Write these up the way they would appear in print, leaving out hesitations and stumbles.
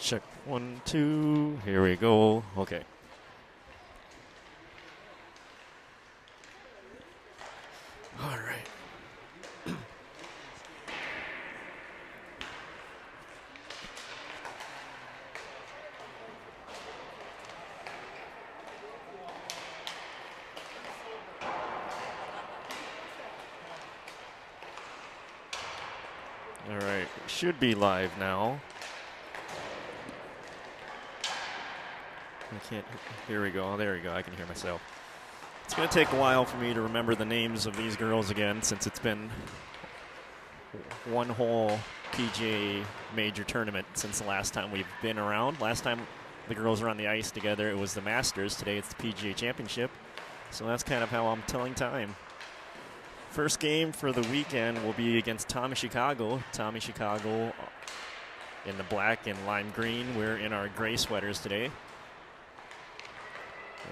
Check 1, 2. Here we go. Okay. All right. All right. Should be live now. I can't. Here we go. There we go. I can hear myself. It's going to take a while for me to remember the names of these girls again, since it's been one whole PGA major tournament since the last time we've been around. Last time the girls were on the ice together, it was the Masters. Today it's the PGA Championship. So that's kind of how I'm telling time. First game for the weekend will be against Tommy Chicago. Tommy Chicago in the black and lime green. We're in our gray sweaters today.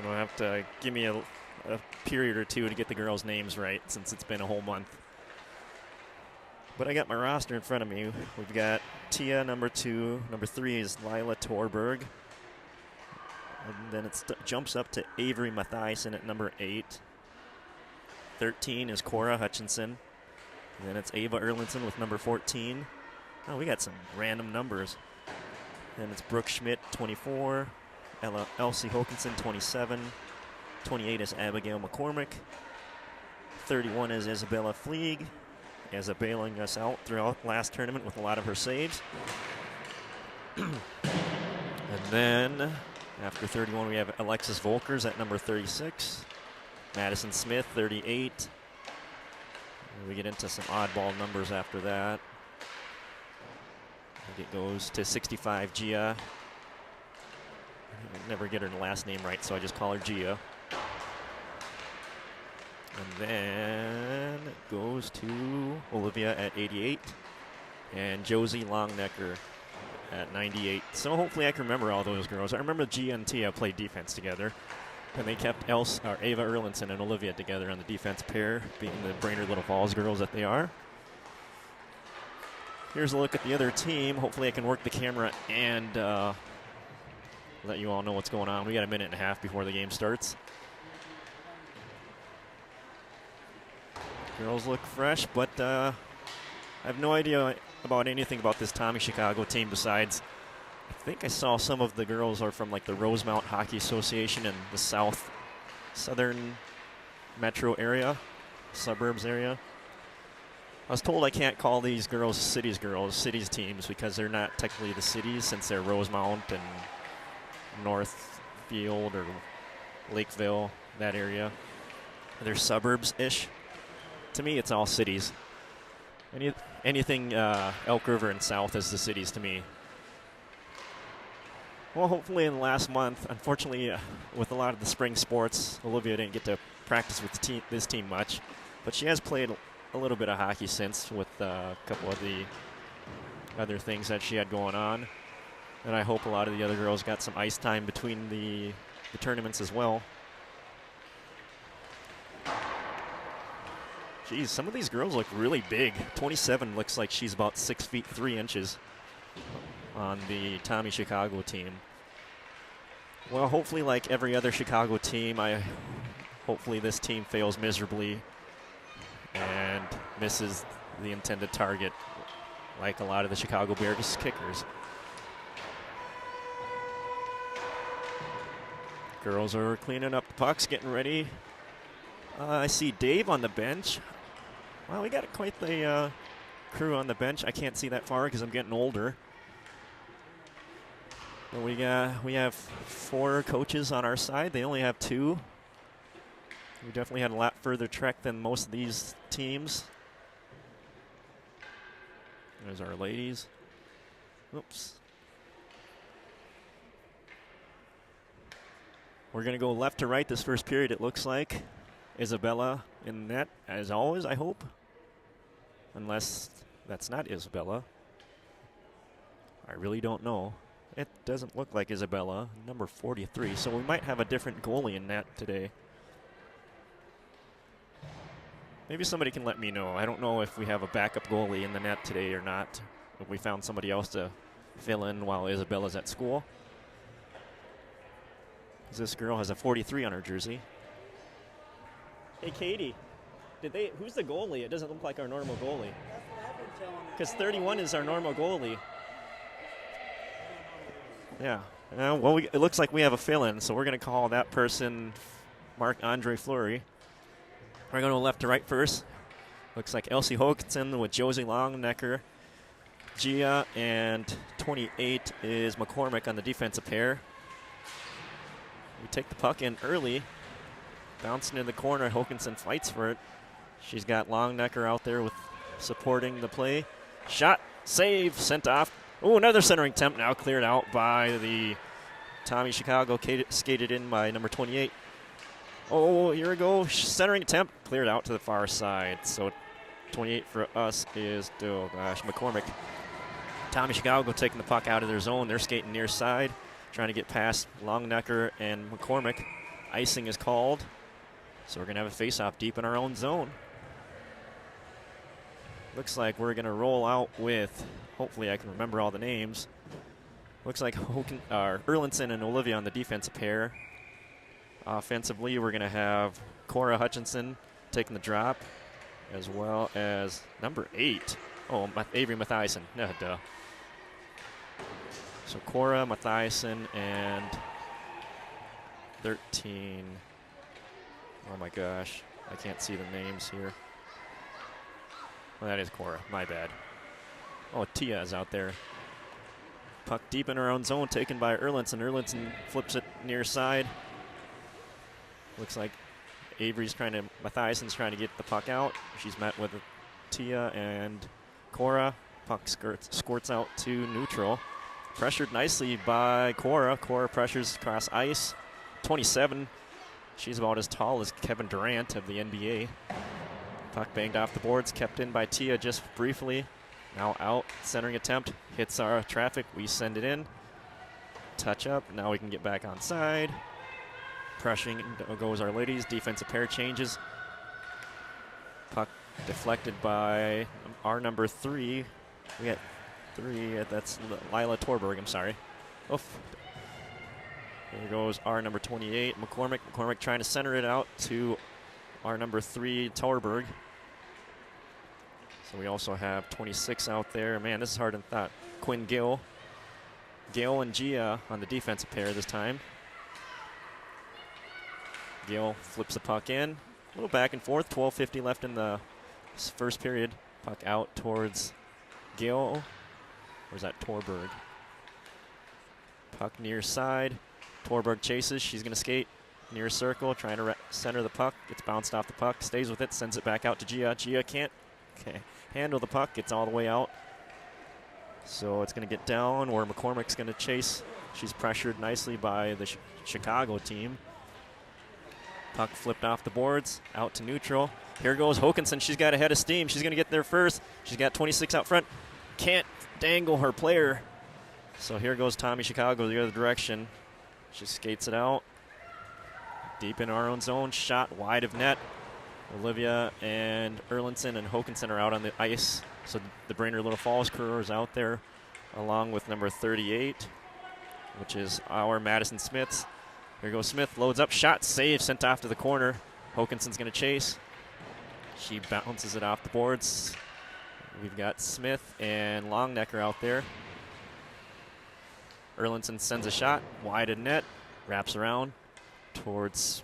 You'll have to give me a period or two to get the girls' names right, since it's been a whole month. But I got my roster in front of me. We've got Tia, number 2. Number 3 is Lila Torberg. And then it jumps up to Avery Mathiasen at number 8. 13 is Cora Hutchinson. And then it's Ava Erlinson with number 14. Oh, we got some random numbers. Then it's Brooke Schmidt, 24. Elsie Hokinson, 27. 28 is Abigail McCormick. 31 is Isabella Fleeg, as bailing us out throughout last tournament with a lot of her saves. And then after 31, we have Alexis Volkers at number 36. Madison Smith, 38. We get into some oddball numbers after that. I think it goes to 65, Gia. I never get her last name right, so I just call her Gia. And then it goes to Olivia at 88 and Josie Longnecker at 98. So hopefully I can remember all those girls. I remember Gia and Tia played defense together, and they kept Ava Erlinson and Olivia together on the defense pair, being the Brainerd Little Falls girls that they are. Here's a look at the other team. Hopefully I can work the camera and let you all know what's going on. We got a minute and a half before the game starts. Girls look fresh, but I have no idea about anything about this Tommy Chicago team besides I think I saw some of the girls are from like the Rosemount Hockey Association in the southern metro area, suburbs area. I was told I can't call these girls cities teams, because they're not technically the cities, since they're Rosemount and Northfield or Lakeville, that area. They're suburbs-ish. To me, it's all cities. Anything Elk River and south is the cities to me. Well, hopefully in the last month, unfortunately, with a lot of the spring sports, Olivia didn't get to practice with this team much, but she has played a little bit of hockey since, with a couple of the other things that she had going on. And I hope a lot of the other girls got some ice time between the tournaments as well. Geez, some of these girls look really big. 27 looks like she's about 6 feet 3 inches on the Tommy Chicago team. Well, hopefully, like every other Chicago team, hopefully this team fails miserably and misses the intended target, like a lot of the Chicago Bears kickers. Girls are cleaning up the pucks, getting ready. I see Dave on the bench. Well, we got quite the crew on the bench. I can't see that far because I'm getting older. But we have 4 coaches on our side. They only have 2. We definitely had a lot further trek than most of these teams. There's our ladies. Oops. We're going to go left to right this first period, it looks like. Isabella in net, as always, I hope. Unless that's not Isabella. I really don't know. It doesn't look like Isabella, number 43, so we might have a different goalie in net today. Maybe somebody can let me know. I don't know if we have a backup goalie in the net today or not. If we found somebody else to fill in while Isabella's at school. This girl has a 43 on her jersey. Hey, Katie, who's the goalie? It doesn't look like our normal goalie. Because 31 is our normal goalie. Yeah. Well, it looks like we have a fill-in, so we're going to call that person Marc-Andre Fleury. We're going to go left to right first. Looks like Elsie Hokinson with Josie Longnecker, Gia, and 28 is McCormick on the defensive pair. We take the puck in early. Bouncing in the corner, Hokinson fights for it. She's got Longnecker out there with supporting the play. Shot, save, sent off. Oh, another centering attempt now cleared out by the Tommy Chicago, skated in by number 28. Oh, here we go. Centering attempt cleared out to the far side. So 28 for us is, oh gosh, McCormick. Tommy Chicago taking the puck out of their zone. They're skating near side, trying to get past Longnecker and McCormick. Icing is called. So we're going to have a face-off deep in our own zone. Looks like we're going to roll out with, hopefully I can remember all the names. Looks like Erlinson and Olivia on the defensive pair. Offensively, we're going to have Cora Hutchinson taking the drop, as well as number 8. Oh, Avery Mathiasen. Duh. So Cora, Mathiasen, and 13. Oh my gosh, I can't see the names here. Well, that is Cora, my bad. Oh, Tia is out there. Puck deep in her own zone, taken by Erlinson. Erlinson flips it near side. Looks like Mathiasen's trying to get the puck out. She's met with Tia and Cora. Puck squirts out to neutral. Pressured nicely by Cora. Cora pressures across ice. 27. She's about as tall as Kevin Durant of the NBA. Puck banged off the boards, kept in by Tia just briefly. Now out, centering attempt, hits our traffic, we send it in. Touch up, now we can get back on side. Pressuring goes our ladies, defensive pair changes. Puck deflected by our number 3. We got 3, that's Lila Torberg, I'm sorry. Oof. There goes our number 28, McCormick. McCormick trying to center it out to our number 3, Torberg. So we also have 26 out there. Man, this is harder than thought. Quinn Gill. Gill and Gia on the defensive pair this time. Gill flips the puck in. A little back and forth. 12:50 left in the first period. Puck out towards Gill. Where's that Torberg? Puck near side. Torberg chases. She's going to skate near circle, trying to center the puck. Gets bounced off the puck, stays with it, sends it back out to Gia. Gia can't handle the puck. Gets all the way out. So it's going to get down where McCormick's going to chase. She's pressured nicely by the Chicago team. Puck flipped off the boards, out to neutral. Here goes Hokinson. She's got a head of steam. She's going to get there first. She's got 26 out front. Can't dangle her player. So here goes Tommy Chicago the other direction. She skates it out. Deep in our own zone. Shot wide of net. Olivia and Erlinson and Hokinson are out on the ice. So the Brainerd Little Falls crew is out there along with number 38, which is our Madison Smiths. Here goes Smith. Loads up. Shot. Save. Sent off to the corner. Hokinson's going to chase. She bounces it off the boards. We've got Smith and Longnecker out there. Erlinson sends a shot wide of net, wraps around towards,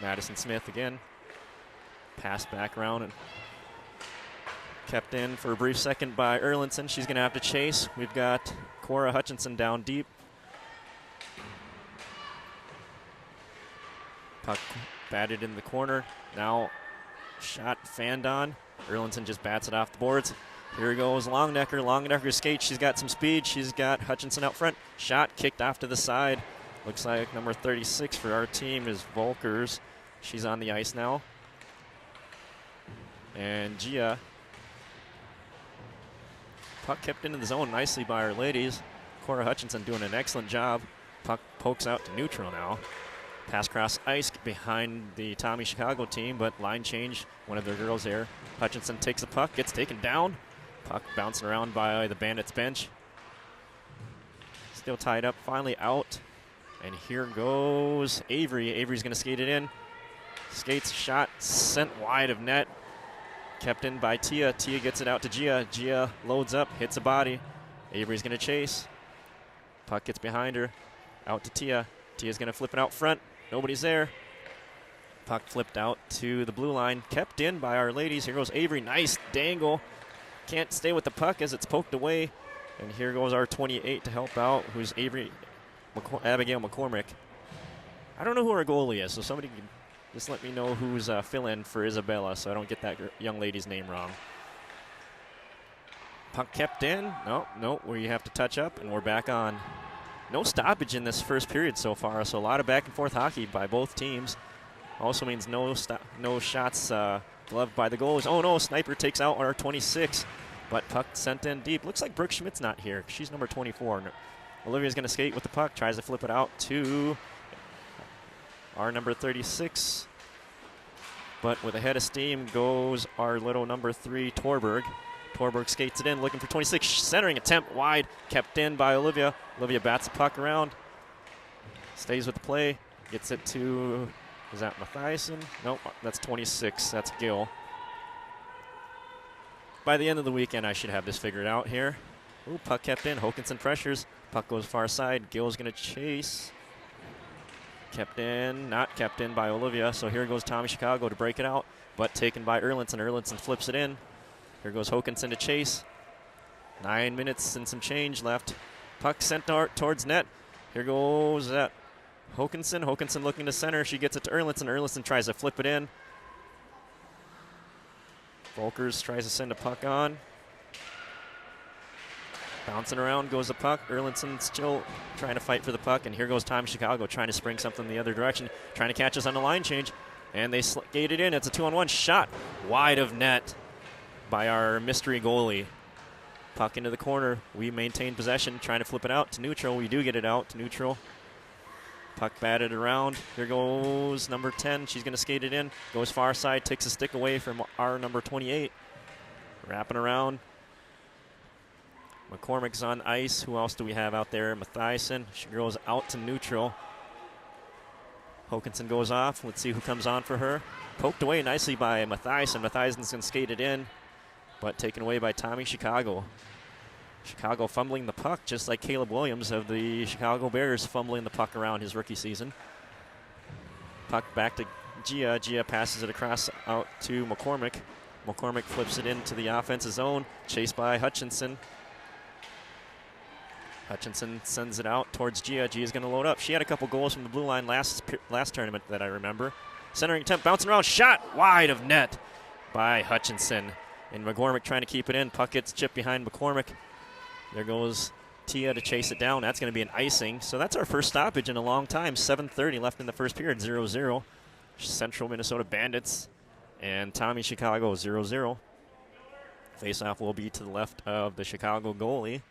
Madison Smith again. Pass back around and kept in for a brief second by Erlinson. She's going to have to chase. We've got Cora Hutchinson down deep. Puck batted in the corner. Now shot fanned on. Erlinson just bats it off the boards. Here goes Longnecker. Longnecker skates. She's got some speed. She's got Hutchinson out front. Shot kicked off to the side. Looks like number 36 for our team is Volkers. She's on the ice now. And Gia. Puck kept into the zone nicely by our ladies. Cora Hutchinson doing an excellent job. Puck pokes out to neutral now. Pass across ice behind the Tommy Chicago team, but line change, one of their girls there. Hutchinson takes the puck, gets taken down Puck bouncing around by the Bandits bench. Still tied up, finally out. And here goes Avery. Avery's going to skate it in. Skates, shot, sent wide of net. Kept in by Tia. Tia gets it out to Gia. Gia loads up, hits a body. Avery's going to chase. Puck gets behind her. Out to Tia. Tia's going to flip it out front. Nobody's there. Puck flipped out to the blue line. Kept in by our ladies. Here goes Avery. Nice dangle. Can't stay with the puck as it's poked away. And here goes our 28 to help out, who's Abigail McCormick. I don't know who our goalie is, so somebody can just let me know who's fill-in for Isabella so I don't get that young lady's name wrong. Puck kept in. No, where you have to touch up, and we're back on. No stoppage in this first period so far, so a lot of back-and-forth hockey by both teams. Also means no shots gloved by the goalies. Oh, no, Sniper takes out our 26, but puck sent in deep. Looks like Brooke Schmidt's not here. She's number 24. Olivia's going to skate with the puck, tries to flip it out to our number 36. But with a head of steam goes our little number 3, Torberg. Torberg skates it in, looking for 26. Centering attempt wide, kept in by Olivia. Olivia bats the puck around, stays with the play, gets it to, is that Mathiasen? Nope, that's 26. That's Gill. By the end of the weekend, I should have this figured out here. Ooh, puck kept in. Hokinson pressures. Puck goes far side. Gill's going to chase. Kept in. Not kept in by Olivia. So here goes Tommy Chicago to break it out, but taken by Erlinson. Erlinson flips it in. Here goes Hokinson to chase. 9 minutes and some change left. Puck sent towards net. Here goes that Hokinson. Hokinson looking to center. She gets it to Erlinson. Erlinson tries to flip it in. Volkers tries to send a puck on. Bouncing around goes the puck. Erlinson still trying to fight for the puck. And here goes Tommy Chicago trying to spring something the other direction. Trying to catch us on the line change. And they skate it in. It's a 2-on-1 shot. Wide of net by our mystery goalie. Puck into the corner. We maintain possession. Trying to flip it out to neutral. We do get it out to neutral. Puck batted around. Here goes number 10. She's going to skate it in. Goes far side. Takes a stick away from our number 28. Wrapping around. McCormick's on ice. Who else do we have out there? Mathiasen. She goes out to neutral. Hokinson goes off. Let's see who comes on for her. Poked away nicely by Mathiasen. Mathiasen's going to skate it in, but taken away by Tommy Chicago. Chicago fumbling the puck, just like Caleb Williams of the Chicago Bears fumbling the puck around his rookie season. Puck back to Gia. Gia passes it across out to McCormick. McCormick flips it into the offensive zone, chased by Hutchinson. Hutchinson sends it out towards Gia. Gia's going to load up. She had a couple goals from the blue line last tournament that I remember. Centering attempt, bouncing around, shot wide of net by Hutchinson. And McCormick trying to keep it in. Puck gets chipped behind McCormick. There goes Tia to chase it down. That's going to be an icing. So that's our first stoppage in a long time. 7:30 left in the first period, 0-0. Central Minnesota Bandits and Tommy Chicago 0-0. Faceoff will be to the left of the Chicago goalie.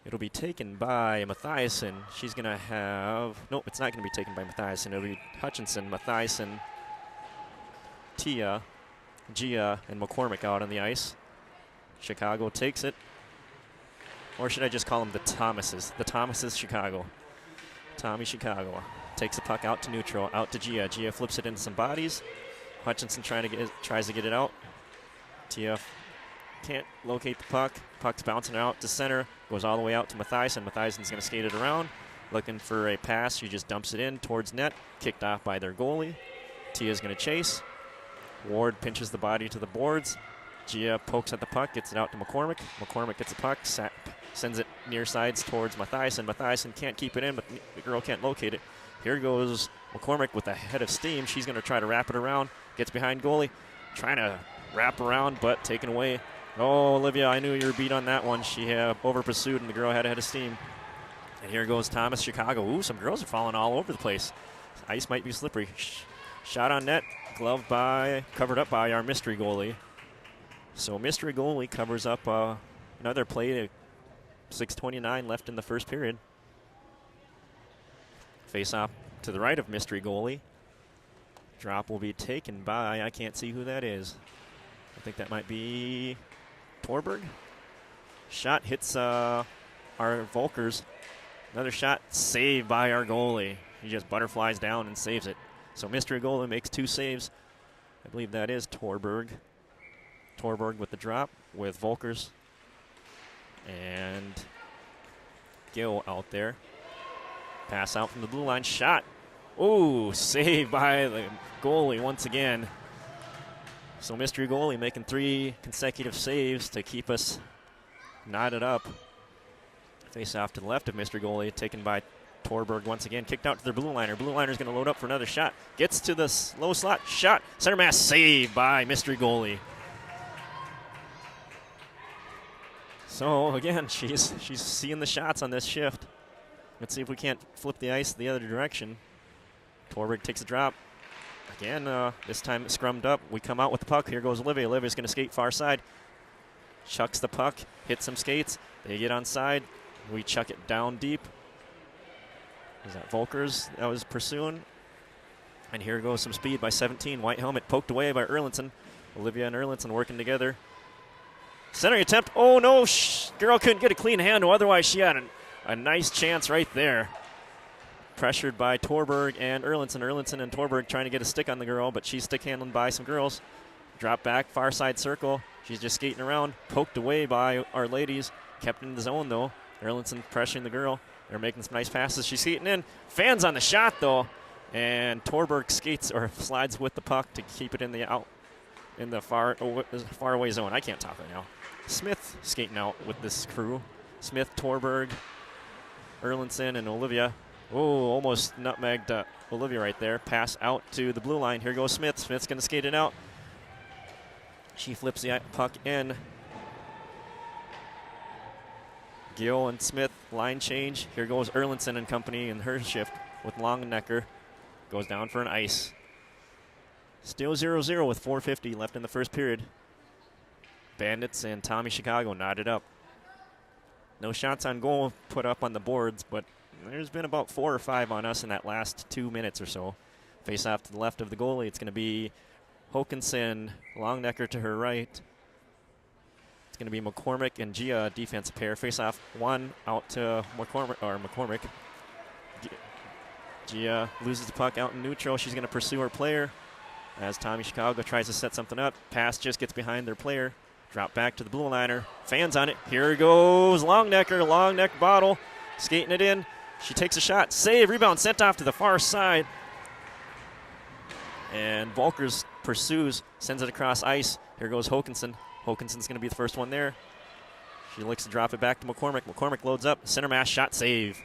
It'll be taken by Mathiasen. She's going to have... Nope, it's not going to be taken by Mathiasen. It'll be Hutchinson, Mathiasen, Tia, Gia, and McCormick out on the ice. Chicago takes it. Or should I just call them the Thomases? The Thomases Chicago. Tommy Chicago takes the puck out to neutral, out to Gia. Gia flips it into some bodies. Hutchinson tries to get it out. Tia can't locate the puck. Puck's bouncing out to center. Goes all the way out to Mathiasen. Mathiasen's going to skate it around. Looking for a pass. She just dumps it in towards net. Kicked off by their goalie. Tia's going to chase. Ward pinches the body to the boards. Gia pokes at the puck. Gets it out to McCormick. McCormick gets the puck. Sends it near sides towards Mathiasen. Mathiasen can't keep it in, but the girl can't locate it. Here goes McCormick with a head of steam. She's going to try to wrap it around. Gets behind goalie. Trying to wrap around, but taken away. Oh, Olivia, I knew you were beat on that one. She over-pursued, and the girl had a head of steam. And here goes Thomas Chicago. Ooh, some girls are falling all over the place. Ice might be slippery. Shot on net, covered up by our mystery goalie. So mystery goalie covers up another play. 6:29 left in the first period. Face off to the right of mystery goalie. Drop will be taken by, I can't see who that is. I think that might be Torberg. Shot hits our Volkers. Another shot saved by our goalie. He just butterflies down and saves it. So mystery goalie makes 2 saves. I believe that is Torberg. Torberg with the drop with Volkers. And Gill out there. Pass out from the blue line. Shot. Ooh, saved by the goalie once again. So mystery goalie making 3 consecutive saves to keep us knotted up. Face off to the left of mystery goalie, taken by Torberg once again. Kicked out to their blue liner. Blue liner's going to load up for another shot. Gets to the low slot. Shot. Center mass saved by mystery goalie. So again, she's seeing the shots on this shift. Let's see if we can't flip the ice the other direction. Torberg takes a drop. Again, this time it's scrummed up. We come out with the puck. Here goes Olivia. Olivia's going to skate far side. Chucks the puck. Hits some skates. They get on side. We chuck it down deep. Is that Volkers that was pursuing? And here goes some speed by 17. White helmet poked away by Erlandson. Olivia and Erlandson working together. Centering attempt. Oh, no. Girl couldn't get a clean handle. Otherwise, she had a nice chance right there. Pressured by Torberg and Erlandson. Erlandson and Torberg trying to get a stick on the girl, but she's stick handled by some girls. Drop back, far side circle. She's just skating around. Poked away by our ladies. Kept in the zone, though. Erlandson pressuring the girl. They're making some nice passes. She's skating in. Fans on the shot, though. And Torberg skates or slides with the puck to keep it in the far away zone. I can't talk right now. Smith skating out with this crew. Smith, Torberg, Erlandson, and Olivia. Oh, almost nutmegged Olivia right there. Pass out to the blue line. Here goes Smith. Smith's going to skate it out. She flips the puck in. Gill and Smith, line change. Here goes Erlandson and company in her shift with Longnecker. Goes down for an ice. Still 0-0 with 4:50 left in the first period. Bandits and Tommy Chicago knotted up. No shots on goal put up on the boards, but there's been about 4 or 5 on us in that last 2 minutes or so. Face off to the left of the goalie. It's going to be Hokinson, Longnecker to her right. It's going to be McCormick and Gia, defensive pair. Face off 1 out to McCormick. Gia loses the puck out in neutral. She's going to pursue her player as Tommy Chicago tries to set something up. Pass just gets behind their player. Drop back to the blue liner. Fans on it. Here goes Longnecker. Long neck bottle. Skating it in. She takes a shot. Save. Rebound sent off to the far side. And Volkers pursues. Sends it across ice. Here goes Hokinson. Hokinson's going to be the first one there. She looks to drop it back to McCormick. McCormick loads up. Center mass shot save.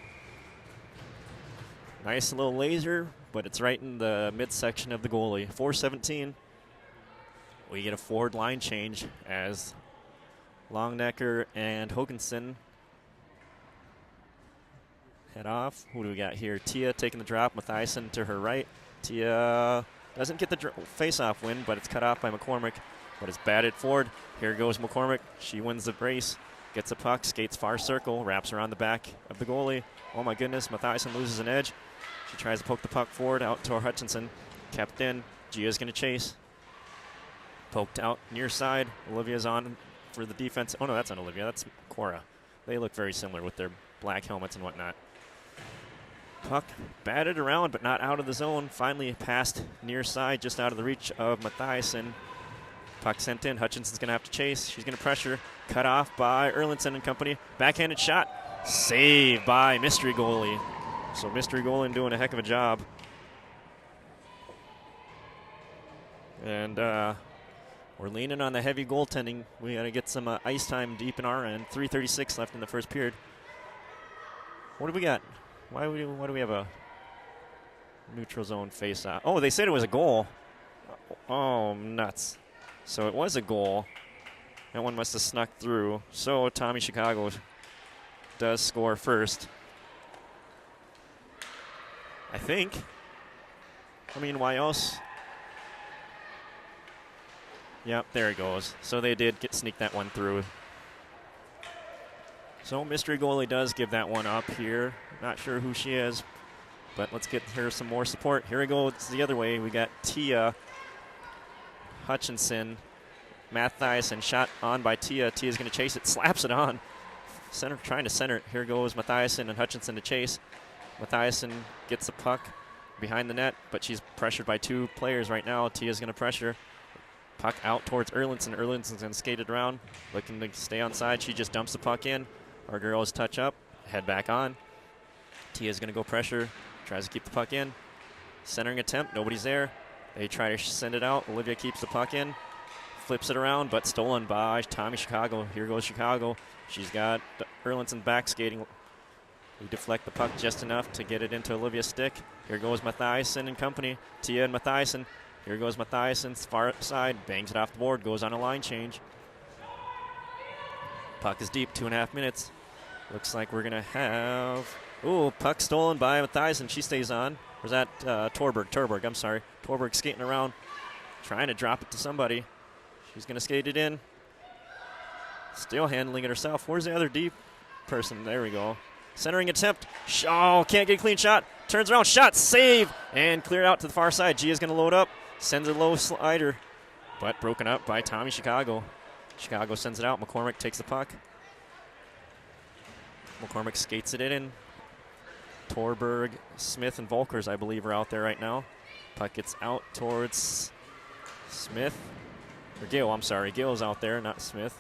Nice little laser, but it's right in the midsection of the goalie. 4:17. We get a forward line change as Longnecker and Hokinson head off. Who do we got here? Tia taking the drop. Mathiasen to her right. Tia doesn't get the face-off win, but it's cut off by McCormick. But it's batted forward. Here goes McCormick. She wins the race. Gets a puck, skates far circle, wraps around the back of the goalie. Oh my goodness, Mathiasen loses an edge. She tries to poke the puck forward out to Hutchinson. Kept in. Gia's going to chase. Poked out near side. Olivia's on for the defense. Oh no, that's not Olivia. That's Cora. They look very similar with their black helmets and whatnot. Puck batted around, but not out of the zone. Finally passed near side, just out of the reach of Mathiasen. Puck sent in. Hutchinson's going to have to chase. She's going to pressure. Cut off by Erlandson and company. Backhanded shot. Saved by mystery goalie. So mystery goalie doing a heck of a job. And we're leaning on the heavy goaltending. We got to get some ice time deep in our end. 3:36 left in the first period. What do we got? Why do we have a neutral zone face-off? Oh, they said it was a goal. Oh, nuts. So it was a goal. That one must have snuck through. So Tommy Chicago does score first. I think. I mean, why else? Yep, there it goes. So they did sneak that one through. So mystery goalie does give that one up here. Not sure who she is, but let's get her some more support. Here we go. It's the other way. We got Tia, Hutchinson, Mathias and shot on by Tia. Tia's going to chase it, slaps it on. Center, trying to center it. Here goes Mathiasen and Hutchinson to chase. Mathiasen gets the puck behind the net, but she's pressured by 2 players right now. Tia's going to pressure. Puck out towards Erlinson. Erlinson's going to skate it around, looking to stay on side. She just dumps the puck in. Our girls touch up, head back on. Tia's going to go pressure, tries to keep the puck in. Centering attempt, nobody's there. They try to send it out. Olivia keeps the puck in, flips it around, but stolen by Tommy Chicago. Here goes Chicago. She's got Erlinson back skating. We deflect the puck just enough to get it into Olivia's stick. Here goes Mathiasen and company. Tia and Mathiasen. Here goes Mathiasen's far side. Bangs it off the board. Goes on a line change. Puck is deep. 2.5 minutes. Looks like we're going to have... Ooh, puck stolen by Mathiasen. She stays on. Or is that Torberg? Torberg, I'm sorry. Torberg skating around. Trying to drop it to somebody. She's going to skate it in. Still handling it herself. Where's the other deep person? There we go. Centering attempt. Oh, can't get a clean shot. Turns around, shot, save, and clear out to the far side. Gia's going to load up. Sends a low slider, but broken up by Tommy Chicago. Chicago sends it out. McCormick takes the puck. McCormick skates it in. Torberg, Smith, and Volkers, I believe, are out there right now. Puck gets out towards Smith. Or Gill, I'm sorry. Gill's out there, not Smith.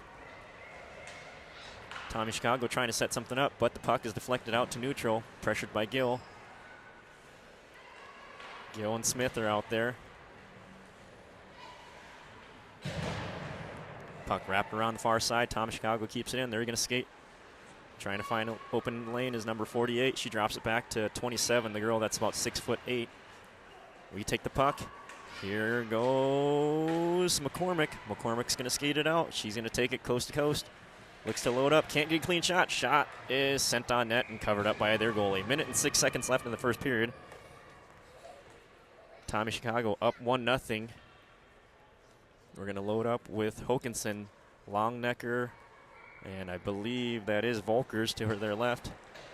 Tommy Chicago trying to set something up, but the puck is deflected out to neutral, pressured by Gill. Gill and Smith are out there. Puck wrapped around the far side. Tommy Chicago keeps it in. They're going to skate. Trying to find an open lane is number 48. She drops it back to 27, the girl that's about 6'8". We take the puck. Here goes McCormick. McCormick's going to skate it out. She's going to take it coast to coast. Looks to load up. Can't get a clean shot. Shot is sent on net and covered up by their goalie. 1:06 seconds left in the first period. Tommy Chicago up 1-0. We're going to load up with Hokinson, Longnecker, and I believe that is Volkers to their left.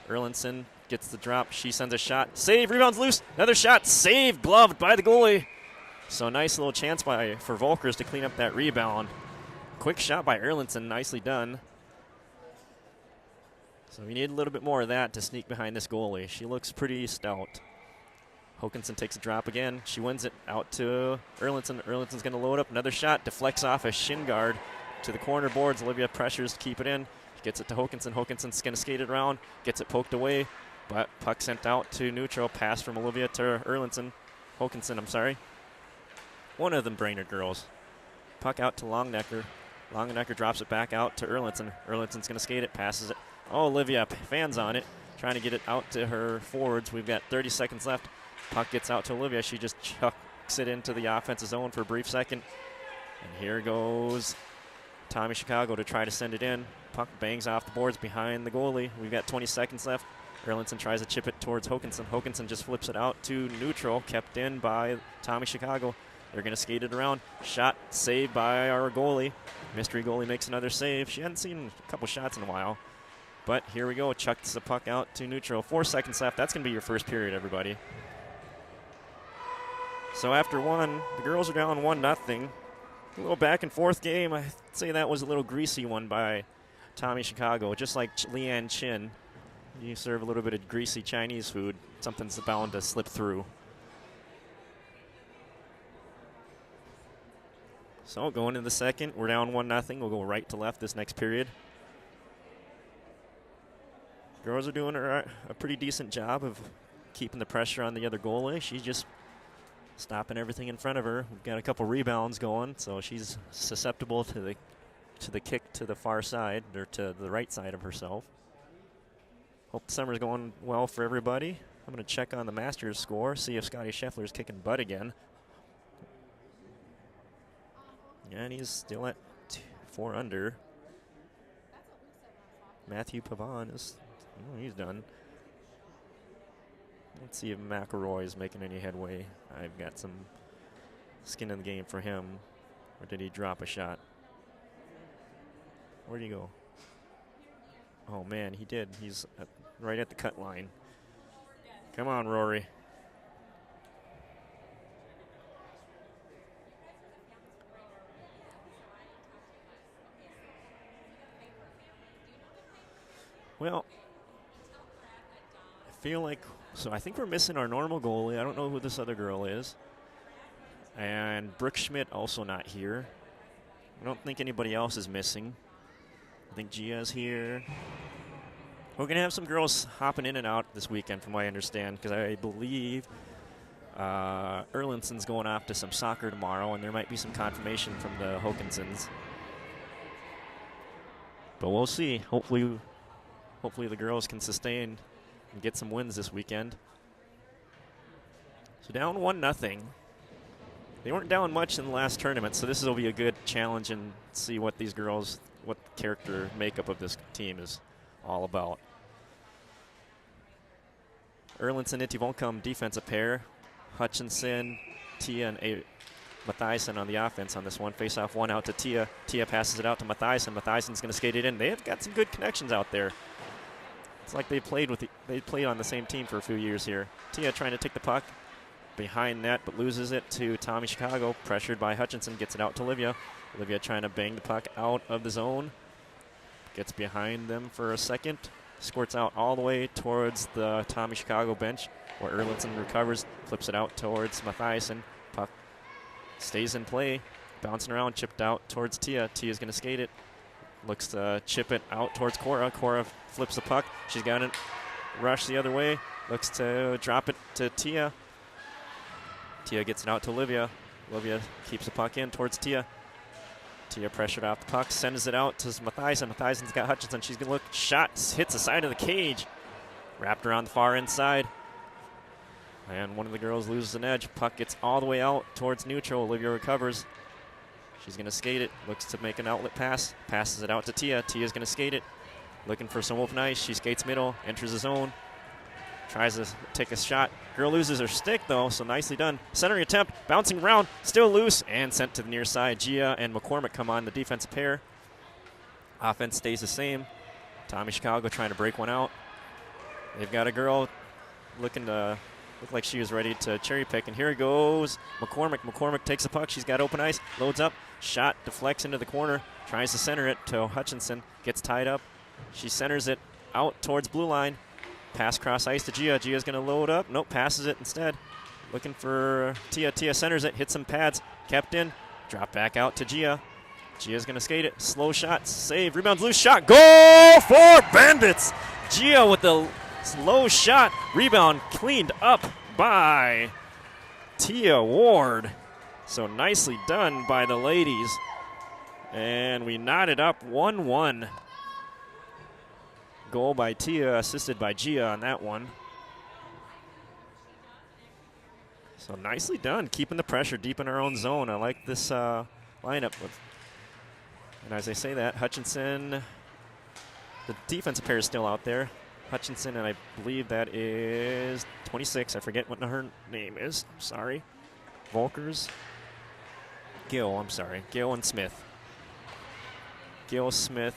Erlinson gets the drop. She sends a shot. Save. Rebounds loose. Another shot. Save. Gloved by the goalie. So nice little chance for Volkers to clean up that rebound. Quick shot by Erlinson. Nicely done. So we need a little bit more of that to sneak behind this goalie. She looks pretty stout. Hokinson takes a drop again. She wins it out to Erlinson. Erlinson's going to load up. Another shot. Deflects off a shin guard to the corner boards. Olivia pressures to keep it in. She gets it to Hokinson. Hokinson's going to skate it around. Gets it poked away. But puck sent out to neutral. Pass from Olivia to Erlinson. Hokinson, I'm sorry. One of them Brainerd girls. Puck out to Longnecker. Longnecker drops it back out to Erlinson. Erlinson's going to skate it. Passes it. Oh, Olivia fans on it. Trying to get it out to her forwards. We've got 30 seconds left. Puck gets out to Olivia. She just chucks it into the offensive zone for a brief second. And here goes Tommy Chicago to try to send it in. Puck bangs off the boards behind the goalie. We've got 20 seconds left. Erlinson tries to chip it towards Hokinson. Hokinson just flips it out to neutral, kept in by Tommy Chicago. They're going to skate it around. Shot saved by our goalie. Mystery goalie makes another save. She hadn't seen a couple shots in a while. But here we go. Chucks the puck out to neutral. 4 seconds left. That's going to be your first period, everybody. So after one, the girls are down 1-0. A little back and forth game. I'd say that was a little greasy one by Tommy Chicago. Just like Leanne Chin. You serve a little bit of greasy Chinese food. Something's bound to slip through. So going into the second, we're down 1-0. We'll go right to left this next period. Girls are doing a pretty decent job of keeping the pressure on the other goalie. She's just stopping everything in front of her. We've got a couple rebounds going, so she's susceptible to the kick to the far side, or to the right side of herself. Hope the summer's going well for everybody. I'm going to check on the Masters score, see if Scotty Scheffler's kicking butt again. And he's still at 4 under. Matthew Pavon is, he's done. Let's see if McElroy is making any headway. I've got some skin in the game for him. Or did he drop a shot? Where'd he go? Oh, man, he did. He's right at the cut line. Come on, Rory. Well, I feel like, so I think we're missing our normal goalie. I don't know who this other girl is. And Brooke Schmidt also not here. I don't think anybody else is missing. I think Gia's here. We're going to have some girls hopping in and out this weekend from what I understand, because I believe Erlinson's going off to some soccer tomorrow, and there might be some confirmation from the Hokinsons. But we'll see. Hopefully the girls can sustain and get some wins this weekend. So down 1-0. They weren't down much in the last tournament, so this will be a good challenge and see what these girls, what the character makeup of this team is all about. Erlinson, Ittivonkum defensive pair. Hutchinson, Tia, and Mathiasen on the offense on this one. Face off one out to Tia. Tia passes it out to Mathiasen. Mathiesen's going to skate it in. They have got some good connections out there. It's like they played on the same team for a few years here. Tia trying to take the puck behind net, but loses it to Tommy Chicago. Pressured by Hutchinson, gets it out to Olivia. Olivia trying to bang the puck out of the zone. Gets behind them for a second. Squirts out all the way towards the Tommy Chicago bench, where Erlinson recovers, flips it out towards Mathiasen. Puck stays in play, bouncing around, chipped out towards Tia. Tia's going to skate it. Looks to chip it out towards Cora. Cora flips the puck. She's got it. Rush the other way. Looks to drop it to Tia. Tia gets it out to Olivia. Olivia keeps the puck in towards Tia. Tia pressured off the puck, sends it out to Mathiasen. Mathiesen's got Hutchinson. She's going to look. Shot hits the side of the cage. Wrapped around the far inside. And one of the girls loses an edge. Puck gets all the way out towards neutral. Olivia recovers. She's going to skate it. Looks to make an outlet pass. Passes it out to Tia. Tia's going to skate it. Looking for some open ice. She skates middle. Enters the zone. Tries to take a shot. Girl loses her stick, though, so nicely done. Centering attempt. Bouncing around. Still loose. And sent to the near side. Gia and McCormick come on the defensive pair. Offense stays the same. Tommy Chicago trying to break one out. They've got a girl looking to look like she was ready to cherry pick. And here it goes. McCormick. McCormick takes the puck. She's got open ice. Loads up. Shot deflects into the corner. Tries to center it to Hutchinson. Gets tied up. She centers it out towards blue line. Pass cross ice to Gia. Gia's going to load up. Nope, passes it instead. Looking for Tia. Tia centers it. Hits some pads. Kept in. Drop back out to Gia. Gia's going to skate it. Slow shot. Save. Rebounds loose. Shot. Goal for Bandits. Gia with the low shot. Rebound cleaned up by Tia Ward. So nicely done by the ladies. And we knotted up 1-1. Goal by Tia, assisted by Gia on that one. So nicely done, keeping the pressure deep in our own zone. I like this lineup. And as I say that, Hutchinson, the defensive pair is still out there. Hutchinson, and I believe that is 26. I forget what her name is. Sorry. Volkers. Gill, I'm sorry. Gill and Smith. Gill, Smith,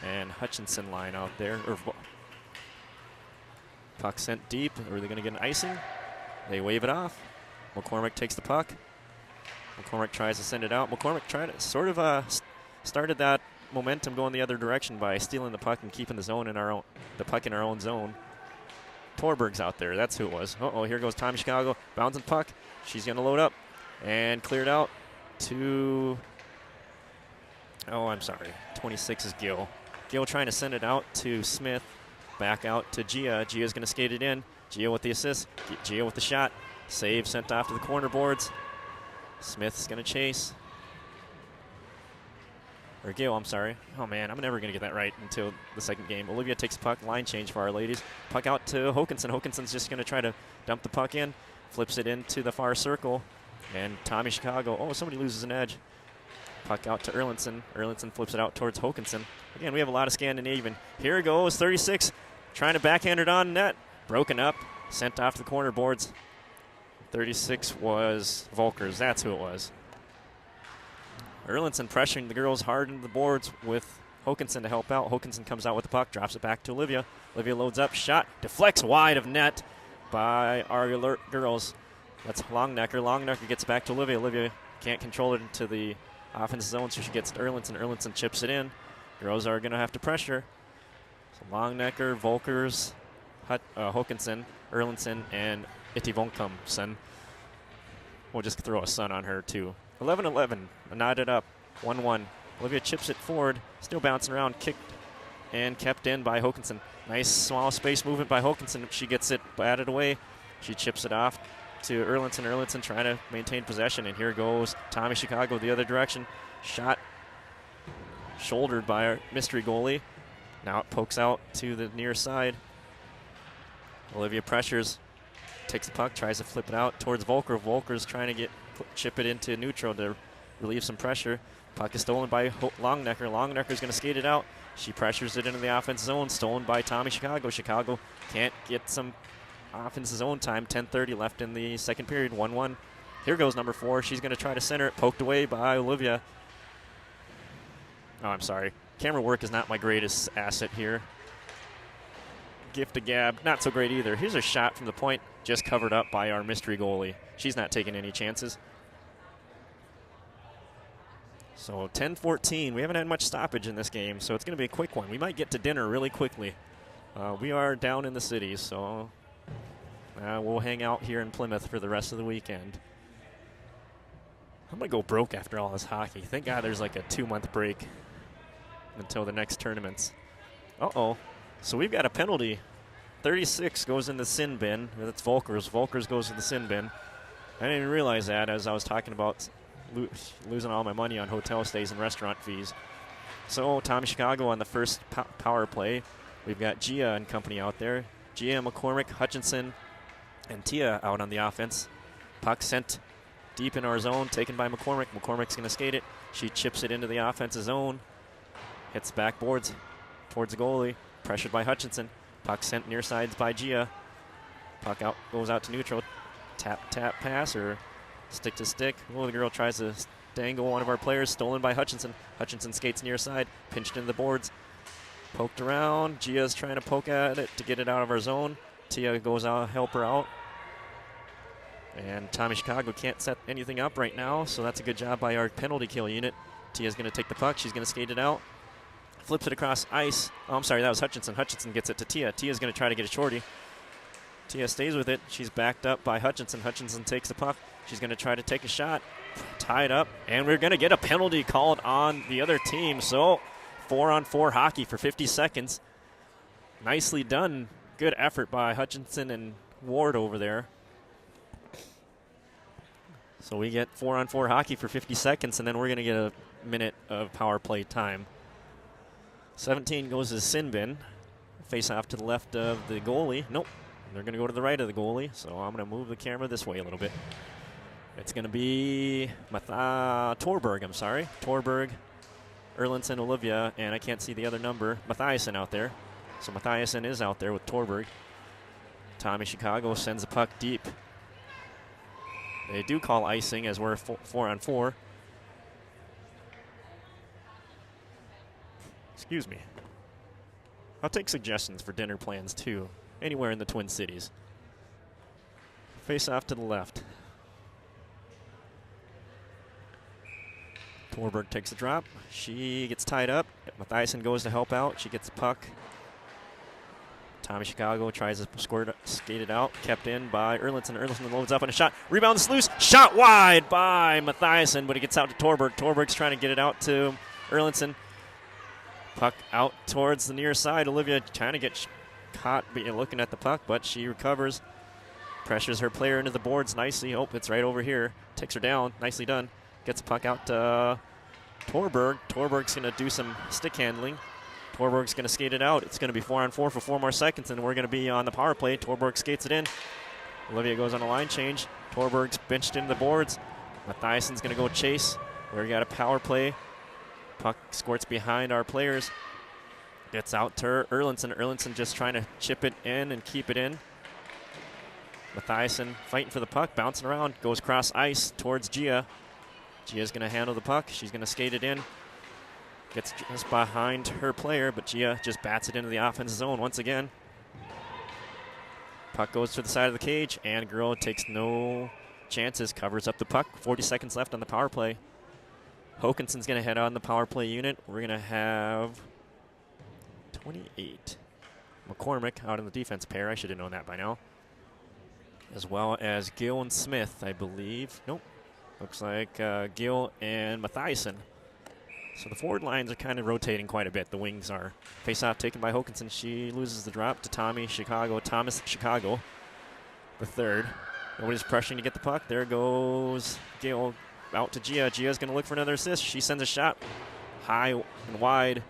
and Hutchinson line out there. Puck sent deep. Are they going to get an icing? They wave it off. McCormick takes the puck. McCormick tries to send it out. McCormick tried to sort of started that momentum going the other direction by stealing the puck and keeping the puck in our own zone. Torberg's out there. That's who it was. Uh-oh, here goes Tommy Chicago. Bouncing puck. She's going to load up and cleared out to, oh, I'm sorry. 26 is Gill. Gill trying to send it out to Smith. Back out to Gia. Gia's going to skate it in. Gia with the assist. Gia with the shot. Save sent off to the corner boards. Smith's going to chase. Or Gill, I'm sorry. Oh, man, I'm never going to get that right until the second game. Olivia takes the puck. Line change for our ladies. Puck out to Hokinson. Hokinson's just going to try to dump the puck in. Flips it into the far circle. And Tommy Chicago. Oh, somebody loses an edge. Puck out to Erlinson. Erlinson flips it out towards Hokinson. Again, we have a lot of Scandinavian. Here it goes, 36. Trying to backhand it on net. Broken up. Sent off the corner boards. 36 was Volkers. That's who it was. Erlinson pressuring the girls hard into the boards with Hokinson to help out. Hokinson comes out with the puck, drops it back to Olivia. Olivia loads up, shot, deflects wide of net by our alert girls. That's Longnecker. Longnecker gets it back to Olivia. Olivia can't control it into the offensive zone, so she gets to Erlinson. Erlinson chips it in. Girls are going to have to pressure. So Longnecker, Volkers, Håkansson, Erlandson, and Itivonkamsen. We'll just throw a sun on her, too. 11-11, knotted up, 1-1. Olivia chips it forward, still bouncing around, kicked and kept in by Håkansson. Nice small space movement by Håkansson. She gets it batted away. She chips it off to Erlandson. Erlandson trying to maintain possession, and here goes Tommy Chicago the other direction. Shot shouldered by our mystery goalie. Now it pokes out to the near side. Olivia pressures, takes the puck, tries to flip it out towards Volker. Volker's trying to chip it into neutral to relieve some pressure. Puck is stolen by Longnecker. Longnecker's going to skate it out. She pressures it into the offense zone, stolen by Tommy Chicago. Chicago can't get some offense zone time. 10:30 left in the second period, 1-1. Here goes number 4. She's going to try to center it, poked away by Olivia. Oh, I'm sorry. Camera work is not my greatest asset here. Gift to Gab, not so great either. Here's a shot from the point, just covered up by our mystery goalie. She's not taking any chances. So 10-14. We haven't had much stoppage in this game, so it's going to be a quick one. We might get to dinner really quickly. We are down in the city, so we'll hang out here in Plymouth for the rest of the weekend. I'm going to go broke after all this hockey. Thank God there's like a 2-month break until the next tournaments. Uh-oh. So we've got a penalty. 36 goes in the sin bin. That's Volkers. Volkers goes in the sin bin. I didn't even realize that as I was talking about losing all my money on hotel stays and restaurant fees. So Tommy Chicago on the first power play. We've got Gia and company out there. Gia, McCormick, Hutchinson, and Tia out on the offense. Puck sent deep in our zone, taken by McCormick. McCormick's going to skate it. She chips it into the offensive zone. Hits backboards towards the goalie. Pressured by Hutchinson. Puck sent near sides by Gia. Puck goes out to neutral. Tap pass or stick to stick. Oh, the girl tries to dangle one of our players. Stolen by Hutchinson. Hutchinson skates near side. Pinched into the boards. Poked around. Gia's trying to poke at it to get it out of our zone. Tia goes out, help her out. And Tommy Chicago can't set anything up right now, so that's a good job by our penalty kill unit. Tia's going to take the puck. She's going to skate it out. Flips it across ice. Oh, I'm sorry, that was Hutchinson. Hutchinson gets it to Tia. Tia's going to try to get a shorty. Tia stays with it. She's backed up by Hutchinson. Hutchinson takes the puck. She's going to try to take a shot. Tied up. And we're going to get a penalty called on the other team. So 4-on-4 hockey for 50 seconds. Nicely done. Good effort by Hutchinson and Ward over there. So we get 4-on-4 hockey for 50 seconds, and then we're going to get a minute of power play time. 17 goes to sin bin. Face off to the left of the goalie. Nope. They're going to go to the right of the goalie, so I'm going to move the camera this way a little bit. It's going to be Torberg, I'm sorry. Torberg, Erlandson, Olivia, and I can't see the other number. Mathiasen out there. So Mathiasen is out there with Torberg. Tommy Chicago sends the puck deep. They do call icing as we're 4-on-4. Excuse me. I'll take suggestions for dinner plans, too. Anywhere in the Twin Cities. Face off to the left. Torberg takes a drop. She gets tied up. Mathiasen goes to help out. She gets the puck. Tommy Chicago tries to skate it out. Kept in by Erlandson. Erlandson loads up on a shot. Rebounds loose. Shot wide by Mathiasen, but it gets out to Torberg. Torberg's trying to get it out to Erlandson. Puck out towards the near side. Olivia trying to get caught looking at the puck, but she recovers. Pressures her player into the boards nicely. Oh, it's right over here. Takes her down. Nicely done. Gets the puck out to Torberg. Torberg's going to do some stick handling. Torberg's going to skate it out. It's going to be 4-on-4 for 4 more seconds, and we're going to be on the power play. Torberg skates it in. Olivia goes on a line change. Torberg's benched into the boards. Mathiasen's going to go chase. We got a power play. Puck squirts behind our players. Gets out to Erlandson. Erlandson just trying to chip it in and keep it in. Mathiasen fighting for the puck, bouncing around, goes across ice towards Gia. Gia's going to handle the puck. She's going to skate it in. Gets just behind her player, but Gia just bats it into the offensive zone once again. Puck goes to the side of the cage, and girl takes no chances, covers up the puck. 40 seconds left on the power play. Håkanson's going to head on the power play unit. We're going to have 28. McCormick out in the defense pair. I should have known that by now. As well as Gill and Smith, I believe. Nope. Looks like Gill and Mathiasen. So the forward lines are kind of rotating quite a bit. The wings are. Face-off taken by Hokinson. She loses the drop to Thomas Chicago, the third. Nobody's pressuring to get the puck. There goes Gill out to Gia. Gia's going to look for another assist. She sends a shot high and wide.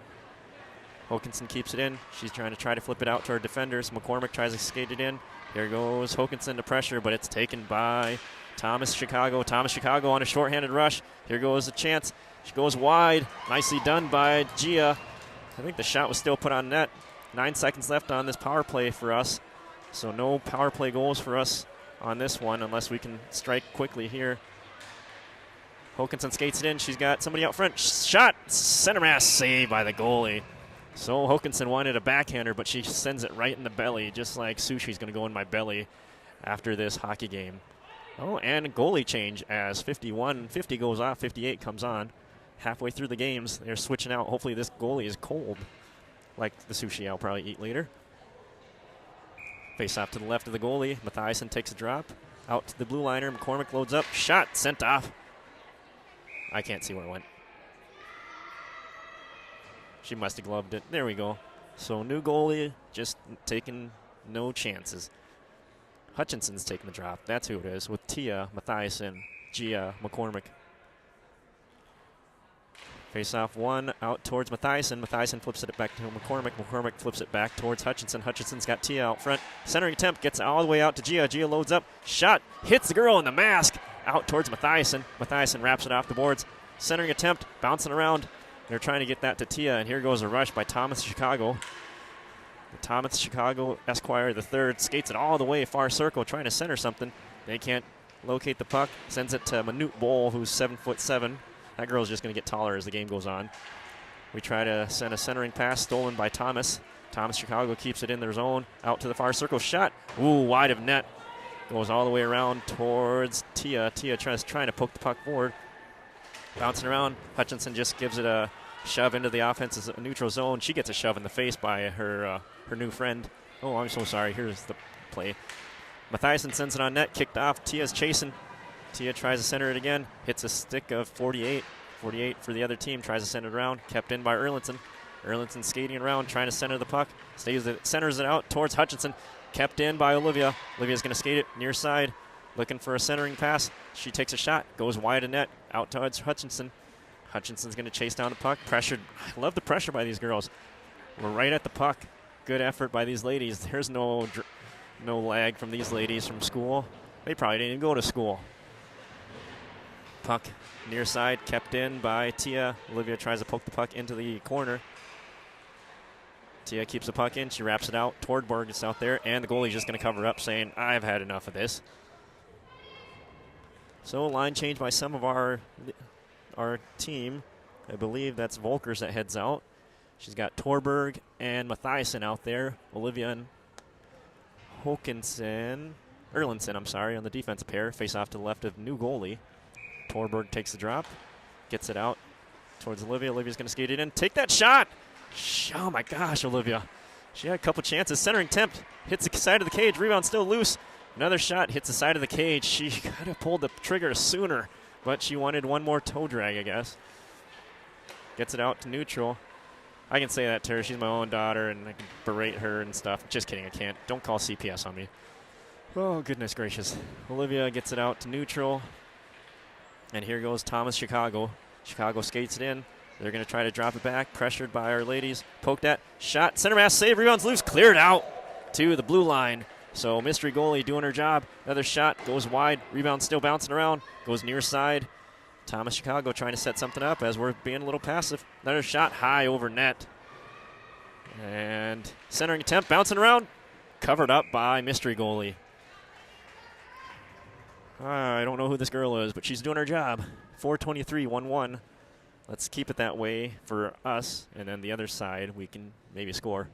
Hokinson keeps it in. She's trying to flip it out to her defenders. McCormick tries to skate it in. Here goes Hokinson to pressure, but it's taken by Thomas Chicago. Thomas Chicago on a shorthanded rush. Here goes a chance. She goes wide. Nicely done by Gia. I think the shot was still put on net. 9 seconds left on this power play for us. So no power play goals for us on this one unless we can strike quickly here. Hokinson skates it in. She's got somebody out front. Shot. Center mass save by the goalie. So Hokinson wanted a backhander, but she sends it right in the belly, just like sushi's going to go in my belly after this hockey game. Oh, and goalie change as 50 goes off, 58 comes on. Halfway through the games, they're switching out. Hopefully this goalie is cold, like the sushi I'll probably eat later. Face off to the left of the goalie. Mathiasen takes a drop. Out to the blue liner. McCormick loads up. Shot sent off. I can't see where it went. She must have gloved it. There we go. So new goalie, just taking no chances. Hutchinson's taking the drop. That's who it is, with Tia, Mathiasen, Gia, McCormick. Face off one, out towards Mathiasen. Mathiasen flips it back to McCormick. McCormick flips it back towards Hutchinson. Hutchinson's got Tia out front. Centering attempt, gets all the way out to Gia. Gia loads up. Shot, hits the girl in the mask. Out towards Mathiasen. Mathiasen wraps it off the boards. Centering attempt, bouncing around. They're trying to get that to Tia, and here goes a rush by Thomas Chicago. Thomas Chicago Esquire the third skates it all the way far circle, trying to center something. They can't locate the puck. Sends it to Manute Bowl, who's 7'7". That girl's just going to get taller as the game goes on. We try to send a centering pass stolen by Thomas. Thomas Chicago keeps it in their zone. Out to the far circle. Shot. Ooh, wide of net. Goes all the way around towards Tia. Tia trying to poke the puck forward. Bouncing around. Hutchinson just gives it a shove into the offense's neutral zone. She gets a shove in the face by her new friend. Oh, I'm so sorry. Here's the play. Mathiasen sends it on net. Kicked off. Tia's chasing. Tia tries to center it again. Hits a stick of 48. 48 for the other team. Tries to send it around. Kept in by Erlinson. Erlinson skating around, trying to center the puck. Centers it out towards Hutchinson. Kept in by Olivia. Olivia's going to skate it near side. Looking for a centering pass. She takes a shot. Goes wide of net. Out towards Hutchinson. Hutchinson's going to chase down the puck. Pressured. I love the pressure by these girls. We're right at the puck. Good effort by these ladies. There's no lag from these ladies from school. They probably didn't even go to school. Puck near side. Kept in by Tia. Olivia tries to poke the puck into the corner. Tia keeps the puck in. She wraps it out toward Borges out there. And the goalie's just going to cover up, saying, I've had enough of this. So line change by some of our team. I believe that's Volkers that heads out. She's got Torberg and Mathiasen out there. Olivia and Erlinson, on the defensive pair. Face off to the left of new goalie. Torberg takes the drop. Gets it out towards Olivia. Olivia's going to skate it in. Take that shot! Oh my gosh, Olivia. She had a couple chances. Centering attempt. Hits the side of the cage. Rebound still loose. Another shot hits the side of the cage. She could have pulled the trigger sooner, but she wanted one more toe drag, I guess. Gets it out to neutral. I can say that to her. She's my own daughter, and I can berate her and stuff. Just kidding, I can't. Don't call CPS on me. Oh, goodness gracious. Olivia gets it out to neutral. And here goes Thomas Chicago. Chicago skates it in. They're going to try to drop it back. Pressured by our ladies. Poked at. Shot. Center mass save. Rebounds loose. Cleared out to the blue line. So mystery goalie doing her job. Another shot. Goes wide. Rebound still bouncing around. Goes near side. Thomas Chicago trying to set something up as we're being a little passive. Another shot high over net. And centering attempt. Bouncing around. Covered up by mystery goalie. I don't know who this girl is, but she's doing her job. 4:23, 1-1. Let's keep it that way for us, and then the other side we can maybe score.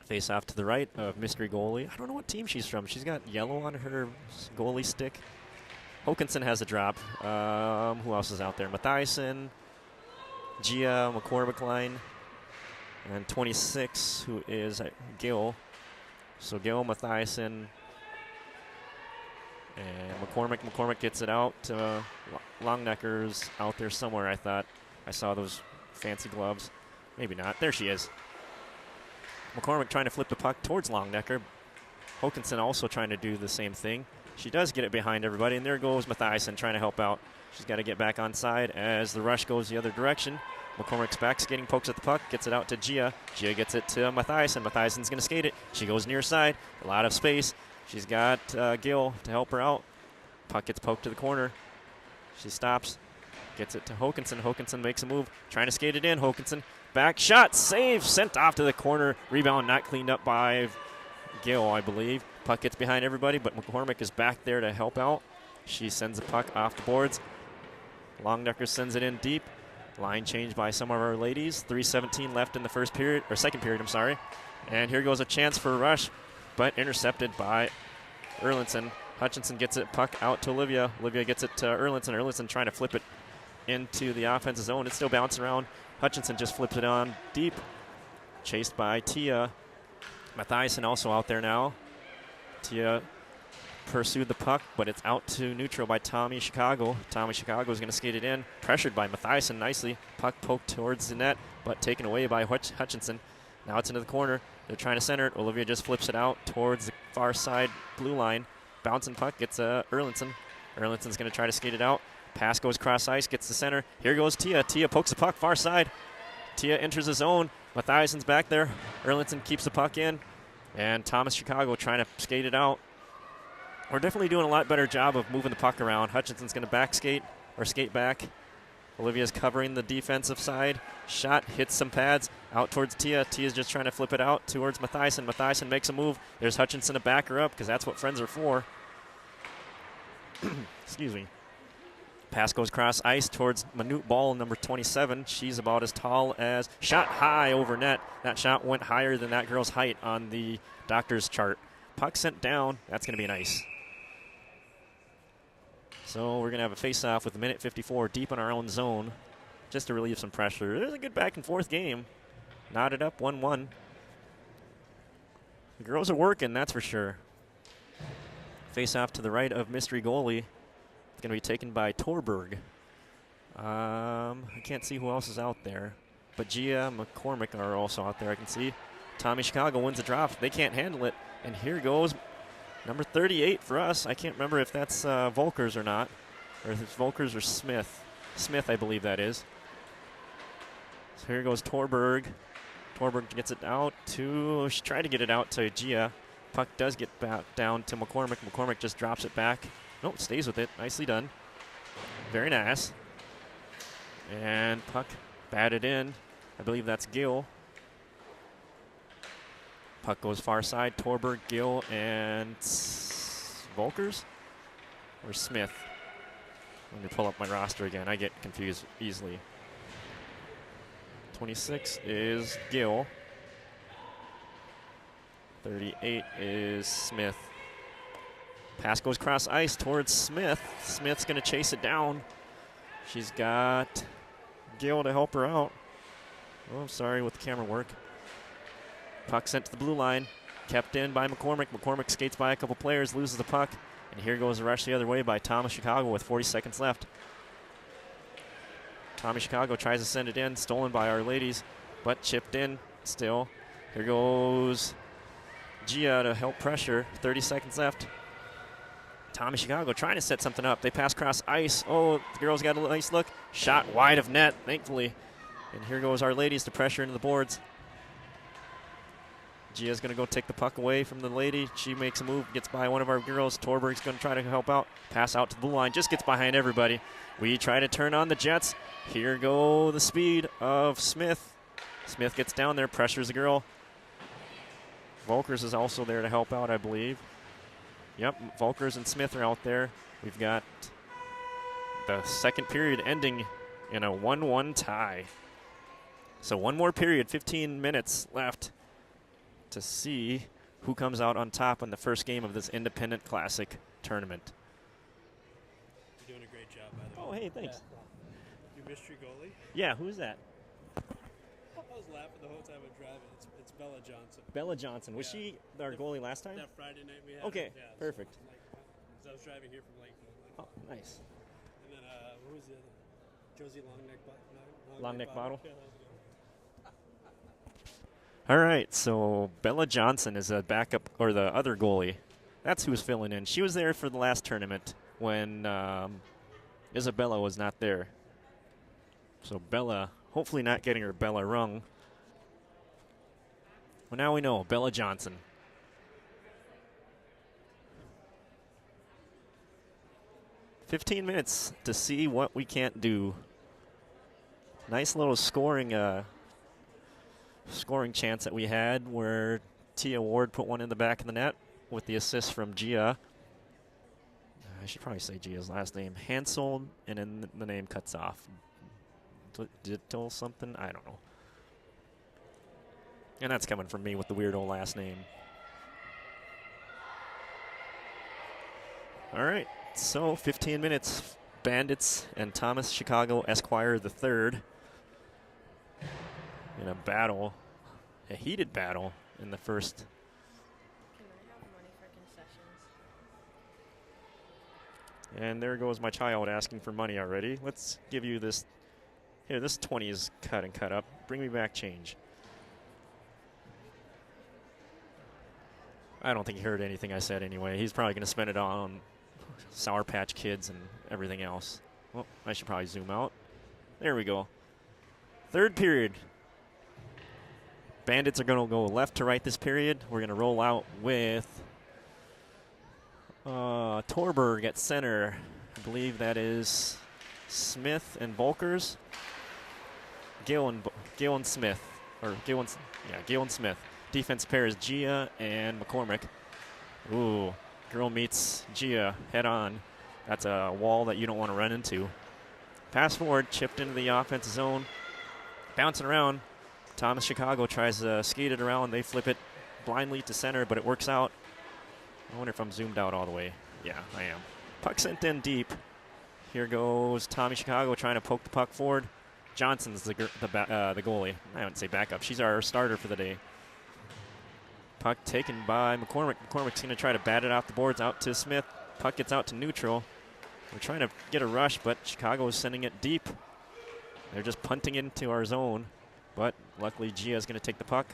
Face off to the right of mystery goalie. I don't know what team she's from. She's got yellow on her goalie stick. Hokinson has a drop. Who else is out there? Mathiasen, Gia, McCormick line. And 26, who is Gill. So Gill, Mathiasen, and McCormick. McCormick gets it out. Longnecker's out there somewhere, I thought. I saw those fancy gloves. Maybe not. There she is. McCormick trying to flip the puck towards Longnecker. Hokinson also trying to do the same thing. She does get it behind everybody, and there goes Mathiasen trying to help out. She's got to get back on side as the rush goes the other direction. McCormick's back skating, pokes at the puck, gets it out to Gia. Gia gets it to Mathiasen. Mathiasen's going to skate it. She goes near side. A lot of space. She's got Gill to help her out. Puck gets poked to the corner. She stops. Gets it to Hokinson. Hokinson makes a move. Trying to skate it in. Hokinson. Back shot. Save. Sent off to the corner. Rebound not cleaned up by Gill, I believe. Puck gets behind everybody, but McCormick is back there to help out. She sends the puck off the boards. Longnecker sends it in deep. Line change by some of our ladies. 3:17 left in the second period, I'm sorry. And here goes a chance for a rush, but intercepted by Erlinson. Hutchinson gets it, puck out to Olivia. Olivia gets it to Erlinson. Erlinson trying to flip it into the offensive zone. It's still bouncing around. Hutchinson just flips it on deep. Chased by Tia. Mathiasen also out there now. Tia pursued the puck, but it's out to neutral by Tommy Chicago. Tommy Chicago is going to skate it in. Pressured by Mathiasen nicely. Puck poked towards the net, but taken away by Hutchinson. Now it's into the corner. They're trying to center it. Olivia just flips it out towards the far side blue line. Bouncing puck gets Erlinson. Erlinson's going to try to skate it out. Pass goes cross ice, gets the center. Here goes Tia. Tia pokes the puck far side. Tia enters the zone. Mathiasen's back there. Erlinson keeps the puck in. And Thomas Chicago trying to skate it out. We're definitely doing a lot better job of moving the puck around. Hutchinson's going to back skate or skate back. Olivia's covering the defensive side. Shot hits some pads out towards Tia. Tia's just trying to flip it out towards Mathiasen. Mathiasen makes a move. There's Hutchinson to back her up because that's what friends are for. Excuse me. Pass goes cross ice towards Manute Ball, number 27. She's about as tall as, shot high over net. That shot went higher than that girl's height on the doctor's chart. Puck sent down. That's going to be nice. So we're going to have a face-off with a minute 54 deep in our own zone just to relieve some pressure. There's a good back-and-forth game. Knotted up 1-1. The girls are working, that's for sure. Face-off to the right of mystery goalie. It's going to be taken by Torberg. I can't see who else is out there. But Gia, McCormick are also out there, I can see. Tommy Chicago wins the drop. They can't handle it. And here goes number 38 for us. I can't remember if that's Volkers or not. Or if it's Volkers or Smith. Smith, I believe that is. So here goes Torberg. Torberg gets it out to, she tried to get it out to Gia. Puck does get back down to McCormick. McCormick just drops it back. Nope, stays with it. Nicely done. Very nice. And puck batted in. I believe that's Gill. Puck goes far side. Torberg, Gill, and Volkers? Or Smith? Let me pull up my roster again. I get confused easily. 26 is Gill. 38 is Smith. Pass goes cross ice towards Smith. Smith's going to chase it down. She's got Gill to help her out. Oh, I'm sorry with the camera work. Puck sent to the blue line. Kept in by McCormick. McCormick skates by a couple players, loses the puck. And here goes a rush the other way by Thomas Chicago with 40 seconds left. Tommy Chicago tries to send it in. Stolen by our ladies, but chipped in still. Here goes Gia to help pressure. 30 seconds left. Tommy Chicago trying to set something up. They pass cross ice. Oh, the girls got a nice look. Shot wide of net, thankfully. And here goes our ladies to pressure into the boards. Gia's going to go take the puck away from the lady. She makes a move, gets by one of our girls. Torberg's going to try to help out. Pass out to the blue line, just gets behind everybody. We try to turn on the Jets. Here go the speed of Smith. Smith gets down there, pressures the girl. Volkers is also there to help out, I believe. Yep, Volkers and Smith are out there. We've got the second period ending in a 1-1 tie. So one more period, 15 minutes left to see who comes out on top in the first game of this Independent Classic tournament. You're doing a great job, by the way. Oh, hey, thanks. Your mystery goalie? Yeah, who's that? I was laughing the whole time I'm driving. It's Bella Johnson. Bella Johnson. Was she our goalie last time? That Friday night we had. Okay, Yeah, perfect. So, I was driving here from Lakeville. Oh, nice. And then, who was the other? Josie Longneck. Longneck Bottle. Yeah, that was good. All right, so Bella Johnson is a backup, or the other goalie. That's who's filling in. She was there for the last tournament when Isabella was not there. So Bella, hopefully not getting her Bella rung. Well, now we know, Bella Johnson. "15 minutes to see what we can't do." Nice little scoring chance that we had where Tia Ward put one in the back of the net with the assist from Gia. I should probably say Gia's last name. Hansel, and then the name cuts off. Digital something? I don't know. And that's coming from me with the weird old last name. All right, so 15 minutes. Bandits and Thomas Chicago Esquire III in a battle, a heated battle in the first. Can I have money for concessions? And there goes my child asking for money already. Let's give you this. Here, this 20 is cut and cut up. Bring me back change. I don't think he heard anything I said anyway. He's probably going to spend it on Sour Patch Kids and everything else. Well, I should probably zoom out. There we go. Third period. Bandits are going to go left to right this period. We're going to roll out with Torberg at center. I believe that is Smith and Volkers. Gale and Smith. Gale and Smith. Defense pair is Gia and McCormick. Ooh, girl meets Gia head on. That's a wall that you don't want to run into. Pass forward, chipped into the offensive zone. Bouncing around. Thomas Chicago tries to skate it around. They flip it blindly to center, but it works out. I wonder if I'm zoomed out all the way. Yeah, I am. Puck sent in deep. Here goes Tommy Chicago trying to poke the puck forward. Johnson's the goalie. I wouldn't say backup. She's our starter for the day. Puck taken by McCormick. McCormick's going to try to bat it off the boards out to Smith. Puck gets out to neutral. We're trying to get a rush, but Chicago is sending it deep. They're just punting into our zone, but luckily Gia is going to take the puck.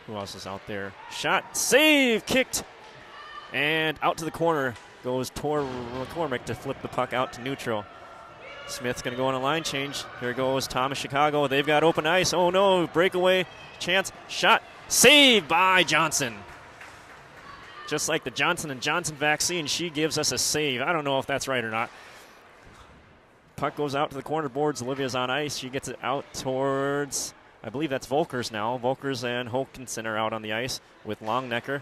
Who else is out there? Shot, save, kicked, and out to the corner goes Tor McCormick to flip the puck out to neutral. Smith's going to go on a line change. Here goes Thomas Chicago. They've got open ice. Oh, no. Breakaway chance. Shot. Saved by Johnson. Just like the Johnson & Johnson vaccine, she gives us a save. I don't know if that's right or not. Puck goes out to the corner boards. Olivia's on ice. She gets it out towards, I believe that's Volkers now. Volkers and Hokinson are out on the ice with Longnecker.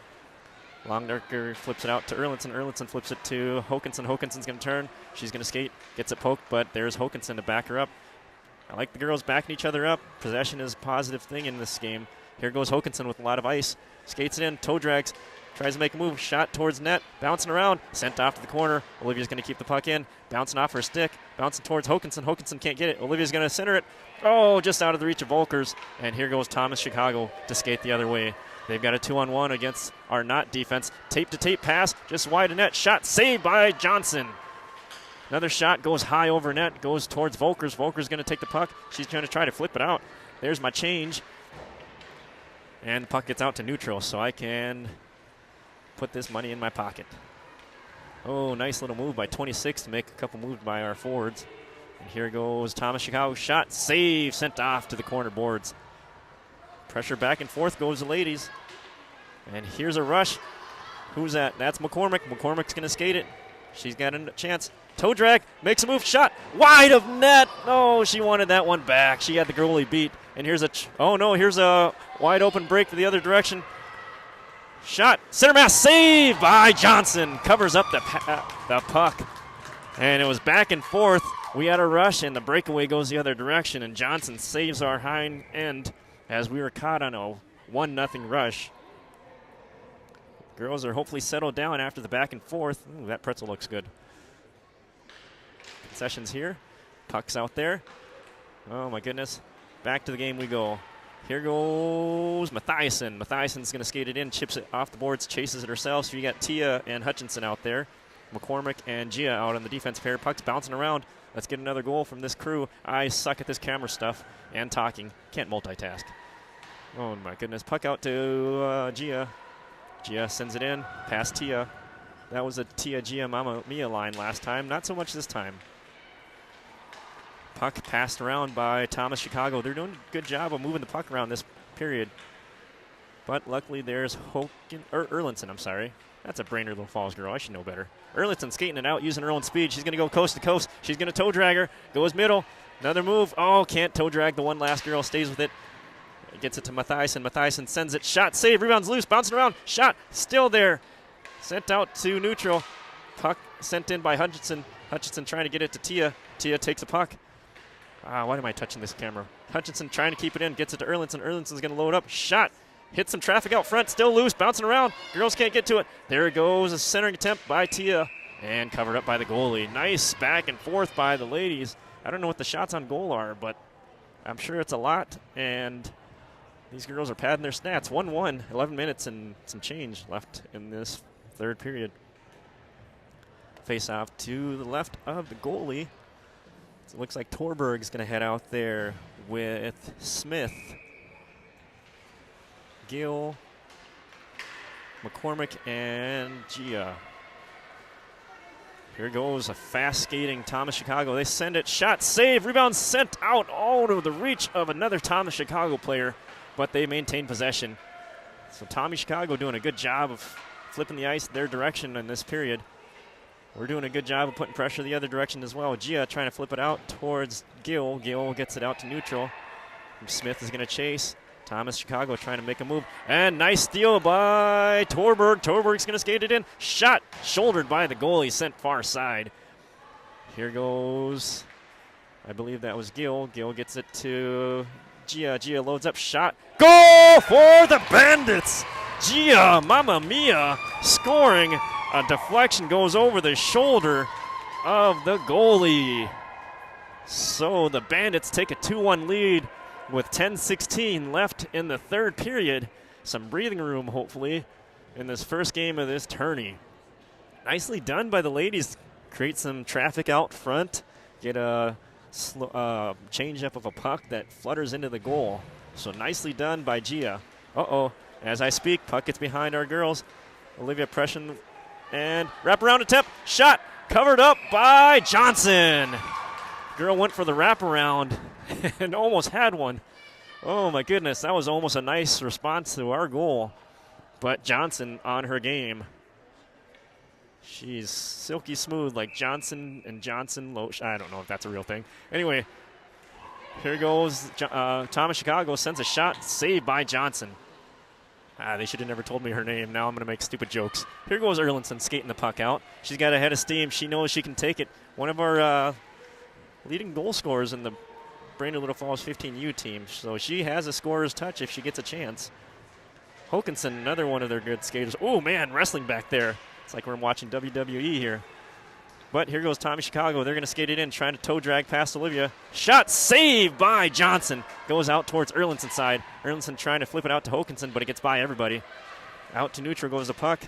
Longnecker flips it out to Erlinson. Erlinson flips it to Hokinson. Hokinson's going to turn. She's going to skate. Gets it poked, but there's Hokinson to back her up. I like the girls backing each other up. Possession is a positive thing in this game. Here goes Hokinson with a lot of ice. Skates it in. Toe drags. Tries to make a move. Shot towards net. Bouncing around. Sent off to the corner. Olivia's going to keep the puck in. Bouncing off her stick. Bouncing towards Hokinson. Hokinson can't get it. Olivia's going to center it. Oh, just out of the reach of Volkers. And here goes Thomas Chicago to skate the other way. They've got a 2-on-1 against our not defense. Tape-to-tape pass, just wide of net. Shot saved by Johnson. Another shot goes high over net, goes towards Volkers. Volkers going to take the puck. She's going to try to flip it out. There's my change. And the puck gets out to neutral, so I can put this money in my pocket. Oh, nice little move by 26 to make a couple moves by our forwards. And here goes Thomas Chicago. Shot, save, sent off to the corner boards. Pressure back and forth goes the ladies. And here's a rush. Who's that? That's McCormick. McCormick's going to skate it. She's got a chance. Toe drag. Makes a move. Shot. Wide of net. Oh, she wanted that one back. She had the goalie beat. And here's a here's a wide open break for the other direction. Shot. Center mass. Save by Johnson. Covers up the puck. And it was back and forth. We had a rush, and the breakaway goes the other direction. And Johnson saves our hind end as we were caught on a 1-0 rush. Girls are hopefully settled down after the back and forth. Ooh, that pretzel looks good. Concessions here. Puck's out there. Oh, my goodness. Back to the game we go. Here goes Mathiasen. Mathiasen's going to skate it in, chips it off the boards, chases it herself. So you got Tia and Hutchinson out there. McCormick and Gia out on the defense pair. Puck's bouncing around. Let's get another goal from this crew. I suck at this camera stuff and talking. Can't multitask. Oh, my goodness. Puck out to Gia. Gia sends it in. Past Tia. That was a Tia Gia Mama Mia line last time. Not so much this time. Puck passed around by Thomas Chicago. They're doing a good job of moving the puck around this period. But luckily there's Erlinson, I'm sorry. That's a Brainerd Little Falls girl. I should know better. Erlinson skating it out using her own speed. She's going to go coast to coast. She's going to toe drag her. Goes middle. Another move. Oh, can't toe drag the one last girl. Stays with it. Gets it to Mathiasen. Mathiasen sends it. Shot, save, rebounds loose, bouncing around. Shot, still there. Sent out to neutral. Puck sent in by Hutchinson. Hutchinson trying to get it to Tia. Tia takes a puck. Why am I touching this camera? Hutchinson trying to keep it in. Gets it to Erlinson. Erlinson's going to load up. Shot. Hits some traffic out front. Still loose. Bouncing around. Girls can't get to it. There it goes. A centering attempt by Tia. And covered up by the goalie. Nice back and forth by the ladies. I don't know what the shots on goal are, but I'm sure it's a lot. And these girls are padding their stats. 1-1. 11 minutes and some change left in this third period. Face off to the left of the goalie. So it looks like Torberg's going to head out there with Smith, Gill, McCormick, and Gia. Here goes a fast skating Thomas Chicago. They send it. Shot, save, rebound sent out of the reach of another Thomas Chicago player, but they maintain possession. So Tommy Chicago doing a good job of flipping the ice their direction in this period. We're doing a good job of putting pressure the other direction as well. Gia trying to flip it out towards Gill. Gill gets it out to neutral. Smith is going to chase. Thomas Chicago trying to make a move. And nice steal by Torberg. Torberg's going to skate it in. Shot shouldered by the goalie, sent far side. Here goes, I believe that was Gill. Gill gets it to Gia. Gia loads up. Shot. Goal for the Bandits. Gia, Mamma Mia, scoring. A deflection goes over the shoulder of the goalie. So the Bandits take a 2-1 lead with 10:16 left in the third period. Some breathing room, hopefully, in this first game of this tourney. Nicely done by the ladies. Create some traffic out front. Get a change-up of a puck that flutters into the goal. So nicely done by Gia. As I speak, puck gets behind our girls. Olivia Pression. And wraparound attempt, shot, covered up by Johnson. Girl went for the wraparound and almost had one. Oh my goodness, that was almost a nice response to our goal. But Johnson on her game. She's silky smooth like Johnson and Johnson. I don't know if that's a real thing. Anyway, here goes Thomas Chicago, sends a shot, saved by Johnson. They should have never told me her name. Now I'm going to make stupid jokes. Here goes Erlinson skating the puck out. She's got a head of steam. She knows she can take it. One of our leading goal scorers in the Brainerd Little Falls 15U team. So she has a scorer's touch if she gets a chance. Hokinson, another one of their good skaters. Oh, man, wrestling back there. It's like we're watching WWE here. But here goes Tommy Chicago. They're going to skate it in, trying to toe drag past Olivia. Shot saved by Johnson. Goes out towards Erlinson's side. Erlinson trying to flip it out to Hokinson, but it gets by everybody. Out to neutral goes the puck.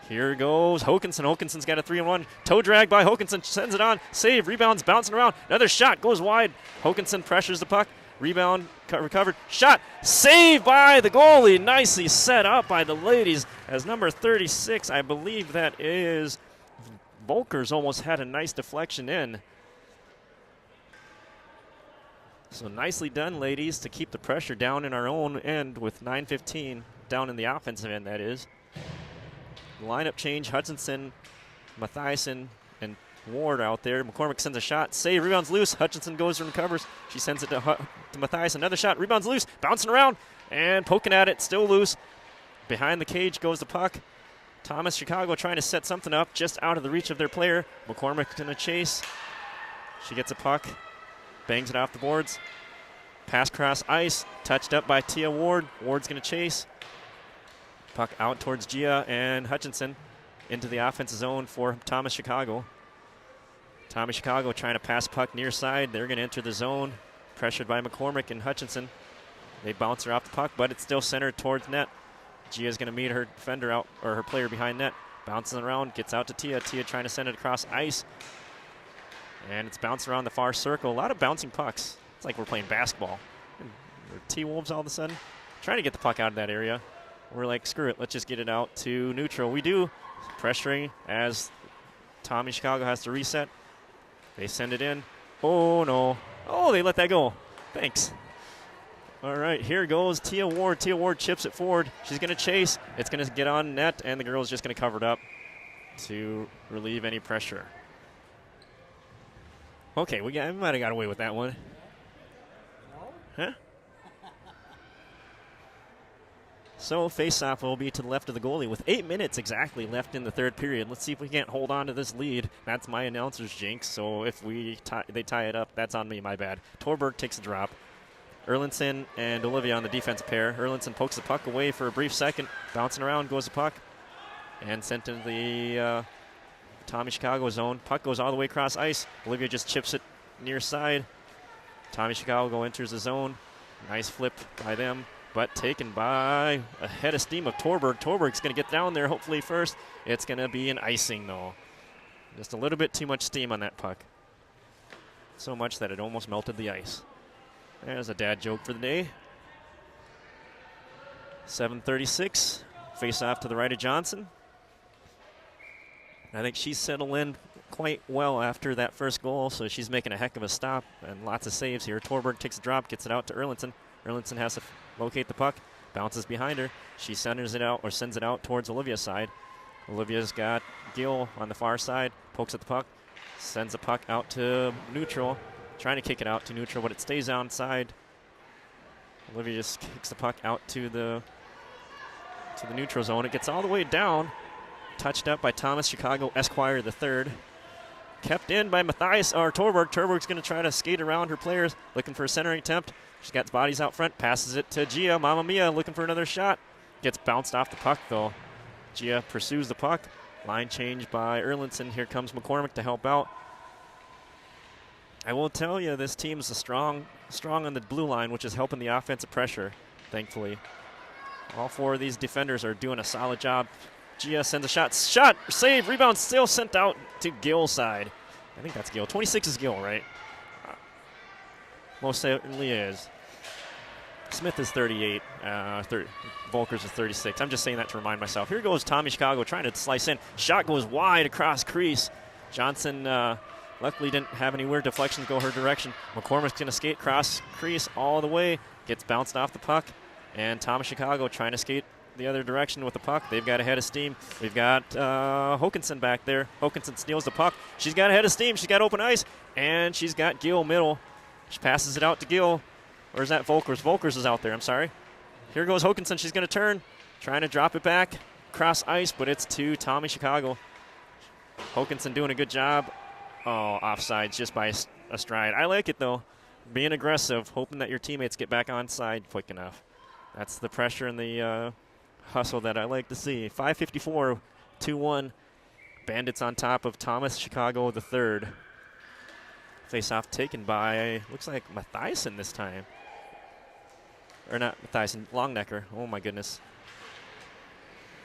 Here goes Hokinson. Hokinson's got a 3-on-1. Toe drag by Hokinson. Sends it on. Save. Rebounds bouncing around. Another shot goes wide. Hokinson pressures the puck. Rebound recovered. Shot. Saved by the goalie. Nicely set up by the ladies as number 36, I believe that is Volkers, almost had a nice deflection in. So nicely done, ladies, to keep the pressure down in our own end with 9:15 down in the offensive end, that is. Lineup change, Hutchinson, Mathiasen, and Ward out there. McCormick sends a shot. Save, rebounds loose. Hutchinson goes and recovers. She sends it to Mathiasen. Another shot, rebounds loose. Bouncing around and poking at it, still loose. Behind the cage goes the puck. Thomas Chicago trying to set something up just out of the reach of their player. McCormick going to chase. She gets a puck. Bangs it off the boards. Pass cross ice. Touched up by Tia Ward. Ward's going to chase. Puck out towards Gia and Hutchinson into the offensive zone for Thomas Chicago. Tommy Chicago trying to pass puck near side. They're going to enter the zone. Pressured by McCormick and Hutchinson. They bounce her off the puck, but it's still centered towards net. Gia's going to meet her defender out, or her player behind net. Bounces around, gets out to Tia. Tia trying to send it across ice. And it's bounced around the far circle. A lot of bouncing pucks. It's like we're playing basketball. And we're T-Wolves all of a sudden. Trying to get the puck out of that area. We're like, screw it, let's just get it out to neutral. We do. Pressuring as Tommy Chicago has to reset. They send it in. Oh, no. Oh, they let that go. Thanks. All right, here goes Tia Ward. Tia Ward chips it forward. She's going to chase. It's going to get on net, and the girl's just going to cover it up to relieve any pressure. Okay, we might have got away with that one. Huh? So face-off will be to the left of the goalie with 8 minutes exactly left in the third period. Let's see if we can't hold on to this lead. That's my announcer's jinx, so if they tie it up, that's on me, my bad. Torberg takes a drop. Erlinson and Olivia on the defensive pair. Erlinson pokes the puck away for a brief second. Bouncing around goes the puck. And sent into the Tommy Chicago zone. Puck goes all the way across ice. Olivia just chips it near side. Tommy Chicago enters the zone. Nice flip by them, but taken by a head of steam of Torberg. Torberg's going to get down there hopefully first. It's going to be an icing, though. Just a little bit too much steam on that puck. So much that it almost melted the ice. There's a dad joke for the day. 7:36. Face off to the right of Johnson. I think she's settled in quite well after that first goal, so she's making a heck of a stop and lots of saves here. Torberg takes a drop, gets it out to Erlinson. Erlinson has to locate the puck, bounces behind her. She centers it out or sends it out towards Olivia's side. Olivia's got Gill on the far side, pokes at the puck, sends the puck out to neutral. Trying to kick it out to neutral, but it stays outside. Olivia just kicks the puck out to the neutral zone. It gets all the way down. Touched up by Thomas Chicago Esquire III. Kept in by Matthias or Torberg. Torberg's going to try to skate around her players, looking for a centering attempt. She's got bodies out front, passes it to Gia. Mamma Mia looking for another shot. Gets bounced off the puck, though. Gia pursues the puck. Line change by Erlinson. Here comes McCormick to help out. I will tell you, this team's strong on the blue line, which is helping the offensive pressure, thankfully. All four of these defenders are doing a solid job. Gia sends a shot. Shot! Save! Rebound still sent out to Gill's side. I think that's Gill. 26 is Gill, right? Most certainly is. Smith is 38. Volkers is 36. I'm just saying that to remind myself. Here goes Tommy Chicago trying to slice in. Shot goes wide across crease. Johnson luckily didn't have any weird deflections go her direction. McCormick's going to skate across crease all the way. Gets bounced off the puck. And Thomas Chicago trying to skate the other direction with the puck. They've got a head of steam. We've got Hokinson back there. Hokinson steals the puck. She's got a head of steam. She's got open ice. And she's got Gill middle. She passes it out to Gill. Or is that Volkers? Volkers is out there. I'm sorry. Here goes Hokinson. She's going to turn. Trying to drop it back across ice, but it's to Tommy Chicago. Hokinson doing a good job. Oh, offsides just by a stride. I like it, though. Being aggressive, hoping that your teammates get back on side quick enough. That's the pressure and the hustle that I like to see. 5:54, 2-1. Bandits on top of Thomas Chicago III. Face-off taken by, looks like Mathiasen this time. Or not Mathiasen, Longnecker. Oh, my goodness.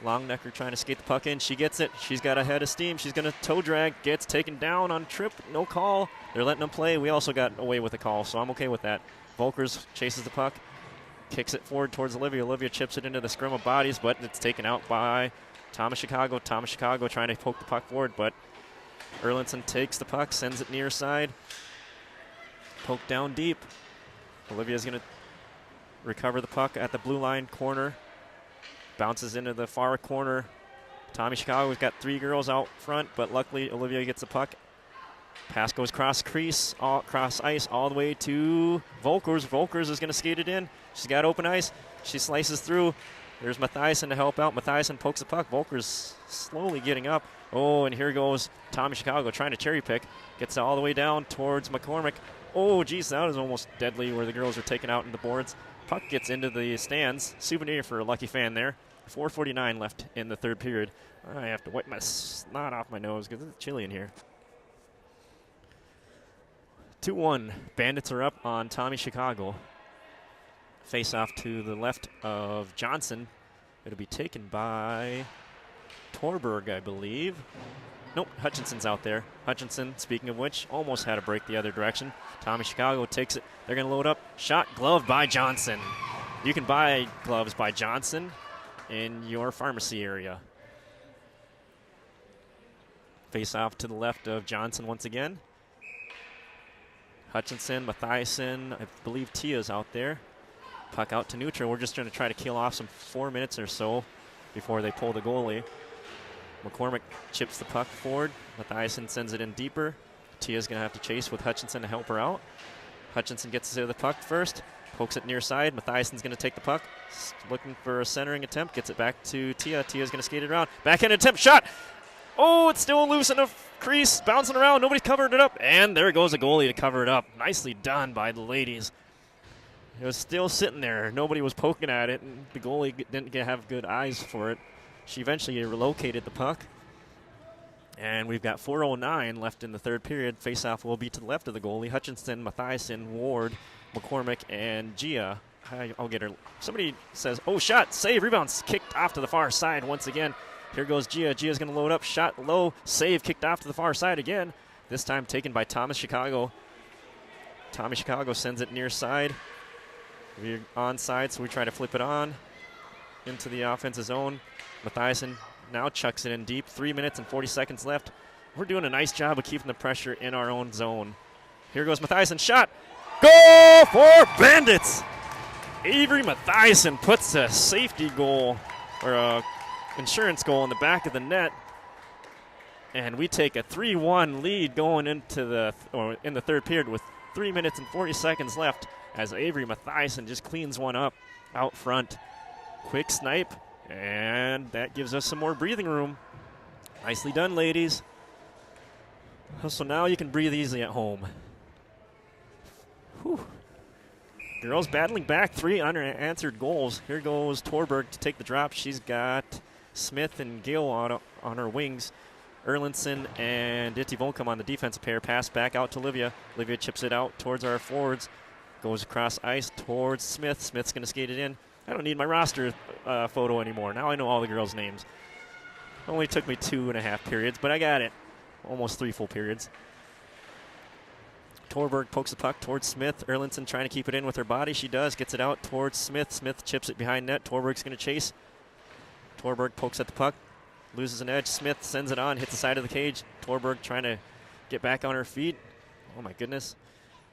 Longnecker trying to skate the puck in. She gets it. She's got a head of steam. She's going to toe drag. Gets taken down on trip. No call. They're letting them play. We also got away with a call, so I'm okay with that. Volkers chases the puck. Kicks it forward towards Olivia. Olivia chips it into the scrum of bodies, but it's taken out by Thomas Chicago. Thomas Chicago trying to poke the puck forward, but Erlinson takes the puck, sends it near side. Poke down deep. Olivia's going to recover the puck at the blue line corner. Bounces into the far corner. Tommy Chicago's got three girls out front, but luckily Olivia gets the puck. Pass goes cross crease, cross ice, all the way to Volkers. Volkers is going to skate it in. She's got open ice. She slices through. There's Mathiasen to help out. Mathiasen pokes the puck. Volkers slowly getting up. Oh, and here goes Tommy Chicago trying to cherry pick. Gets all the way down towards McCormick. Oh, geez, that was almost deadly where the girls are taken out in the boards. Puck gets into the stands. Souvenir for a lucky fan there. 4:49 left in the third period. I have to wipe my snot off my nose because it's chilly in here. 2-1. Bandits are up on Tommy Chicago. Face off to the left of Johnson. It'll be taken by Torberg, I believe. Nope, Hutchinson's out there. Hutchinson, speaking of which, almost had a break the other direction. Tommy Chicago takes it. They're going to load up. Shot, glove by Johnson. You can buy gloves by Johnson in your pharmacy area. Face off to the left of Johnson once again. Hutchinson, Mathiasen, I believe Tia's out there. Puck out to neutral. We're just going to try to kill off some 4 minutes or so before they pull the goalie. McCormick chips the puck forward. Mathiasen sends it in deeper. Tia's going to have to chase with Hutchinson to help her out. Hutchinson gets to the puck first. Pokes it near side. Mathiasen's going to take the puck. Looking for a centering attempt. Gets it back to Tia. Tia's going to skate it around. Backhand attempt. Shot! Oh, it's still loose in the crease. Bouncing around. Nobody's covered it up. And there goes a goalie to cover it up. Nicely done by the ladies. It was still sitting there. Nobody was poking at it. And the goalie didn't have good eyes for it. She eventually relocated the puck. And we've got 4:09 left in the third period. Faceoff will be to the left of the goalie. Hutchinson, Mathiasen, Ward, McCormick, and Gia. I'll get her. Somebody says, oh, shot, save, rebounds, kicked off to the far side once again. Here goes Gia. Gia's going to load up. Shot low, save, kicked off to the far side again. This time taken by Thomas Chicago. Tommy Chicago sends it near side. We're onside, so we try to flip it on into the offensive zone. Mathiasen now chucks it in deep. 3 minutes and 40 seconds left. We're doing a nice job of keeping the pressure in our own zone. Here goes Mathiasen. Shot. Goal for Bandits. Avery Mathiasen puts a safety goal or a insurance goal in the back of the net. And we take a 3-1 lead going into in the third period with 3 minutes and 40 seconds left as Avery Mathiasen just cleans one up out front. Quick snipe. And that gives us some more breathing room. Nicely done, ladies. So now you can breathe easily at home. Whew. Girls battling back, 3 unanswered goals. Here goes Torberg to take the drop. She's got Smith and Gill on her wings. Erlinson and Itty come on the defensive pair. Pass back out to Olivia. Olivia chips it out towards our forwards. Goes across ice towards Smith. Smith's going to skate it in. I don't need my roster photo anymore. Now I know all the girls' names. Only took me 2.5 periods, but I got it. Almost 3 full periods. Torberg pokes the puck towards Smith. Erlinson trying to keep it in with her body. She does. Gets it out towards Smith. Smith chips it behind net. Torberg's going to chase. Torberg pokes at the puck. Loses an edge. Smith sends it on. Hits the side of the cage. Torberg trying to get back on her feet. Oh, my goodness.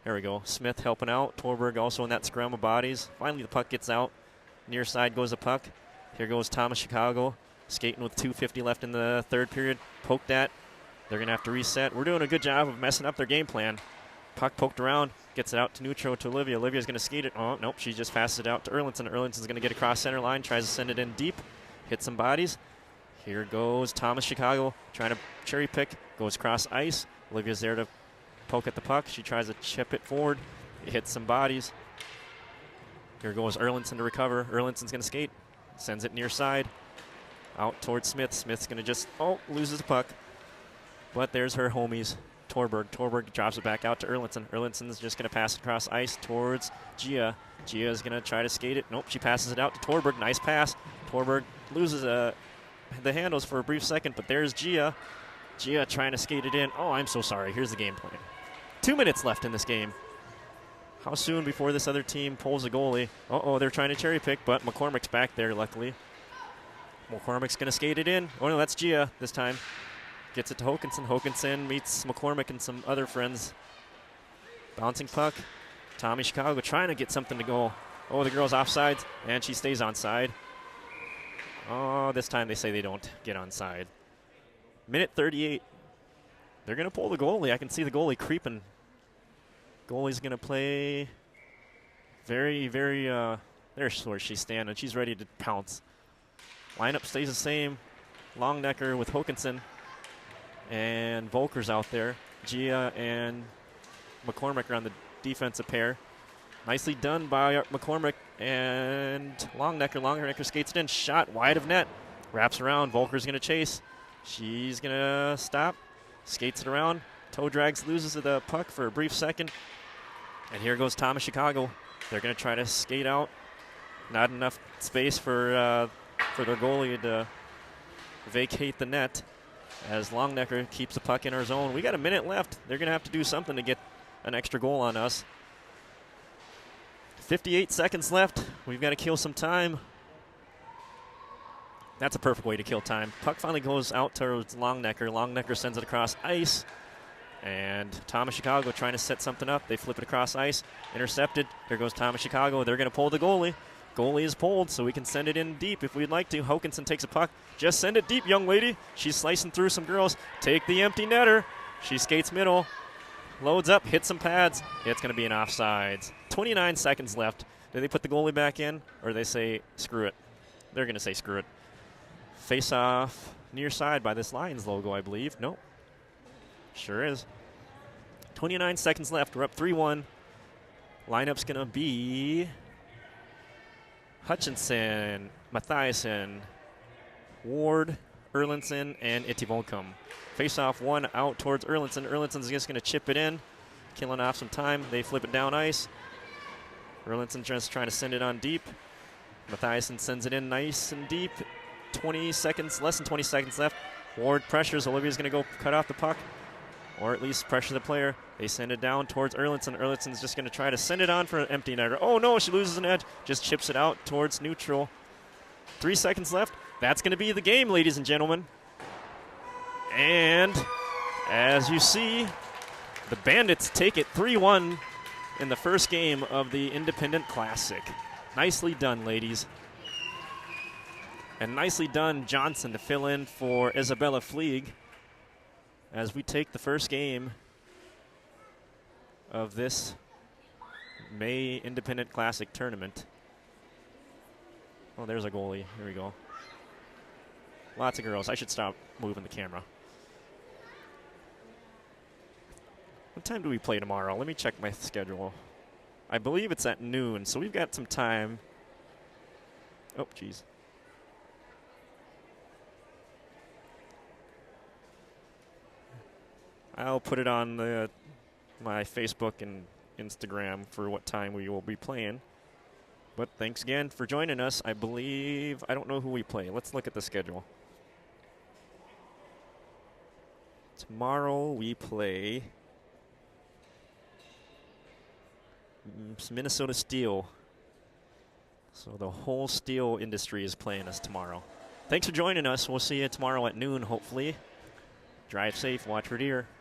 There we go. Smith helping out. Torberg also in that scrum of bodies. Finally, the puck gets out. Near side goes the puck. Here goes Thomas Chicago. Skating with 2:50 left in the third period. Poked at. They're going to have to reset. We're doing a good job of messing up their game plan. Puck poked around. Gets it out to neutral to Olivia. Olivia's going to skate it. Oh, nope. She just passes it out to Erlinson. Erlinson's going to get across center line. Tries to send it in deep. Hit some bodies. Here goes Thomas Chicago. Trying to cherry pick. Goes across ice. Olivia's there to poke at the puck. She tries to chip it forward. It hits some bodies. Here goes Erlinson to recover. Erlinson's going to skate. Sends it near side. Out towards Smith. Smith's going to just, loses the puck. But there's her homies, Torberg. Torberg drops it back out to Erlinson. Erlinson's just going to pass it across ice towards Gia. Gia's going to try to skate it. Nope, she passes it out to Torberg. Nice pass. Torberg loses the handles for a brief second, but there's Gia. Gia trying to skate it in. Oh, I'm so sorry. Here's the game plan. 2 minutes left in this game. How soon before this other team pulls a goalie? They're trying to cherry pick, but McCormick's back there, luckily. McCormick's going to skate it in. Oh, no, that's Gia this time. Gets it to Hokinson. Hokinson meets McCormick and some other friends. Bouncing puck. Tommy Chicago trying to get something to go. Oh, the girl's offside, and she stays onside. Oh, this time they say they don't get onside. Minute 38. They're going to pull the goalie. I can see the goalie creeping. Goalie's going to play very, very, there's where she's standing. She's ready to pounce. Lineup stays the same. Longnecker with Hokinson. And Volker's out there. Gia and McCormick are on the defensive pair. Nicely done by McCormick and Longnecker. Longnecker skates it in. Shot wide of net. Wraps around. Volker's going to chase. She's going to stop. Skates it around. Toe drags, loses the puck for a brief second. And here goes Thomas Chicago. They're going to try to skate out. Not enough space for their goalie to vacate the net as Longnecker keeps the puck in our zone. We got a minute left. They're going to have to do something to get an extra goal on us. 58 seconds left. We've got to kill some time. That's a perfect way to kill time. Puck finally goes out towards Longnecker. Longnecker sends it across ice. And Thomas Chicago trying to set something up. They flip it across ice. Intercepted. Here goes Thomas Chicago. They're going to pull the goalie. Goalie is pulled, so we can send it in deep if we'd like to. Hokinson takes a puck. Just send it deep, young lady. She's slicing through some girls. Take the empty netter. She skates middle. Loads up, hits some pads. It's going to be an offsides. 29 seconds left. Do they put the goalie back in, or they say screw it? They're going to say screw it. Face off near side by this Lions logo, I believe. Nope. Sure is. 29 seconds left. We're up 3-1. Lineup's going to be Hutchinson, Mathiasen, Ward, Erlinson, and Itivolcom. Face-off one out towards Erlinson. Erlinson's just going to chip it in, killing off some time. They flip it down ice. Erlinson just trying to send it on deep. Mathiasen sends it in nice and deep. 20 seconds, less than 20 seconds left. Ward pressures. Olivia's going to go cut off the puck, or at least pressure the player. They send it down towards Erlinson. Erlinson's just going to try to send it on for an empty netter. Oh, no, she loses an edge. Just chips it out towards neutral. 3 seconds left. That's going to be the game, ladies and gentlemen. And as you see, the Bandits take it 3-1 in the first game of the Independent Classic. Nicely done, ladies. And nicely done, Johnson, to fill in for Isabella Fleeg as we take the first game of this May Independent Classic tournament. Oh, there's a goalie. Here we go. Lots of girls. I should stop moving the camera. What time do we play tomorrow? Let me check my schedule. I believe it's at noon, so we've got some time. Oh, geez. I'll put it on my Facebook and Instagram for what time we will be playing. But thanks again for joining us. I don't know who we play. Let's look at the schedule. Tomorrow we play Minnesota Steel. So the whole steel industry is playing us tomorrow. Thanks for joining us. We'll see you tomorrow at noon, hopefully. Drive safe. Watch for deer.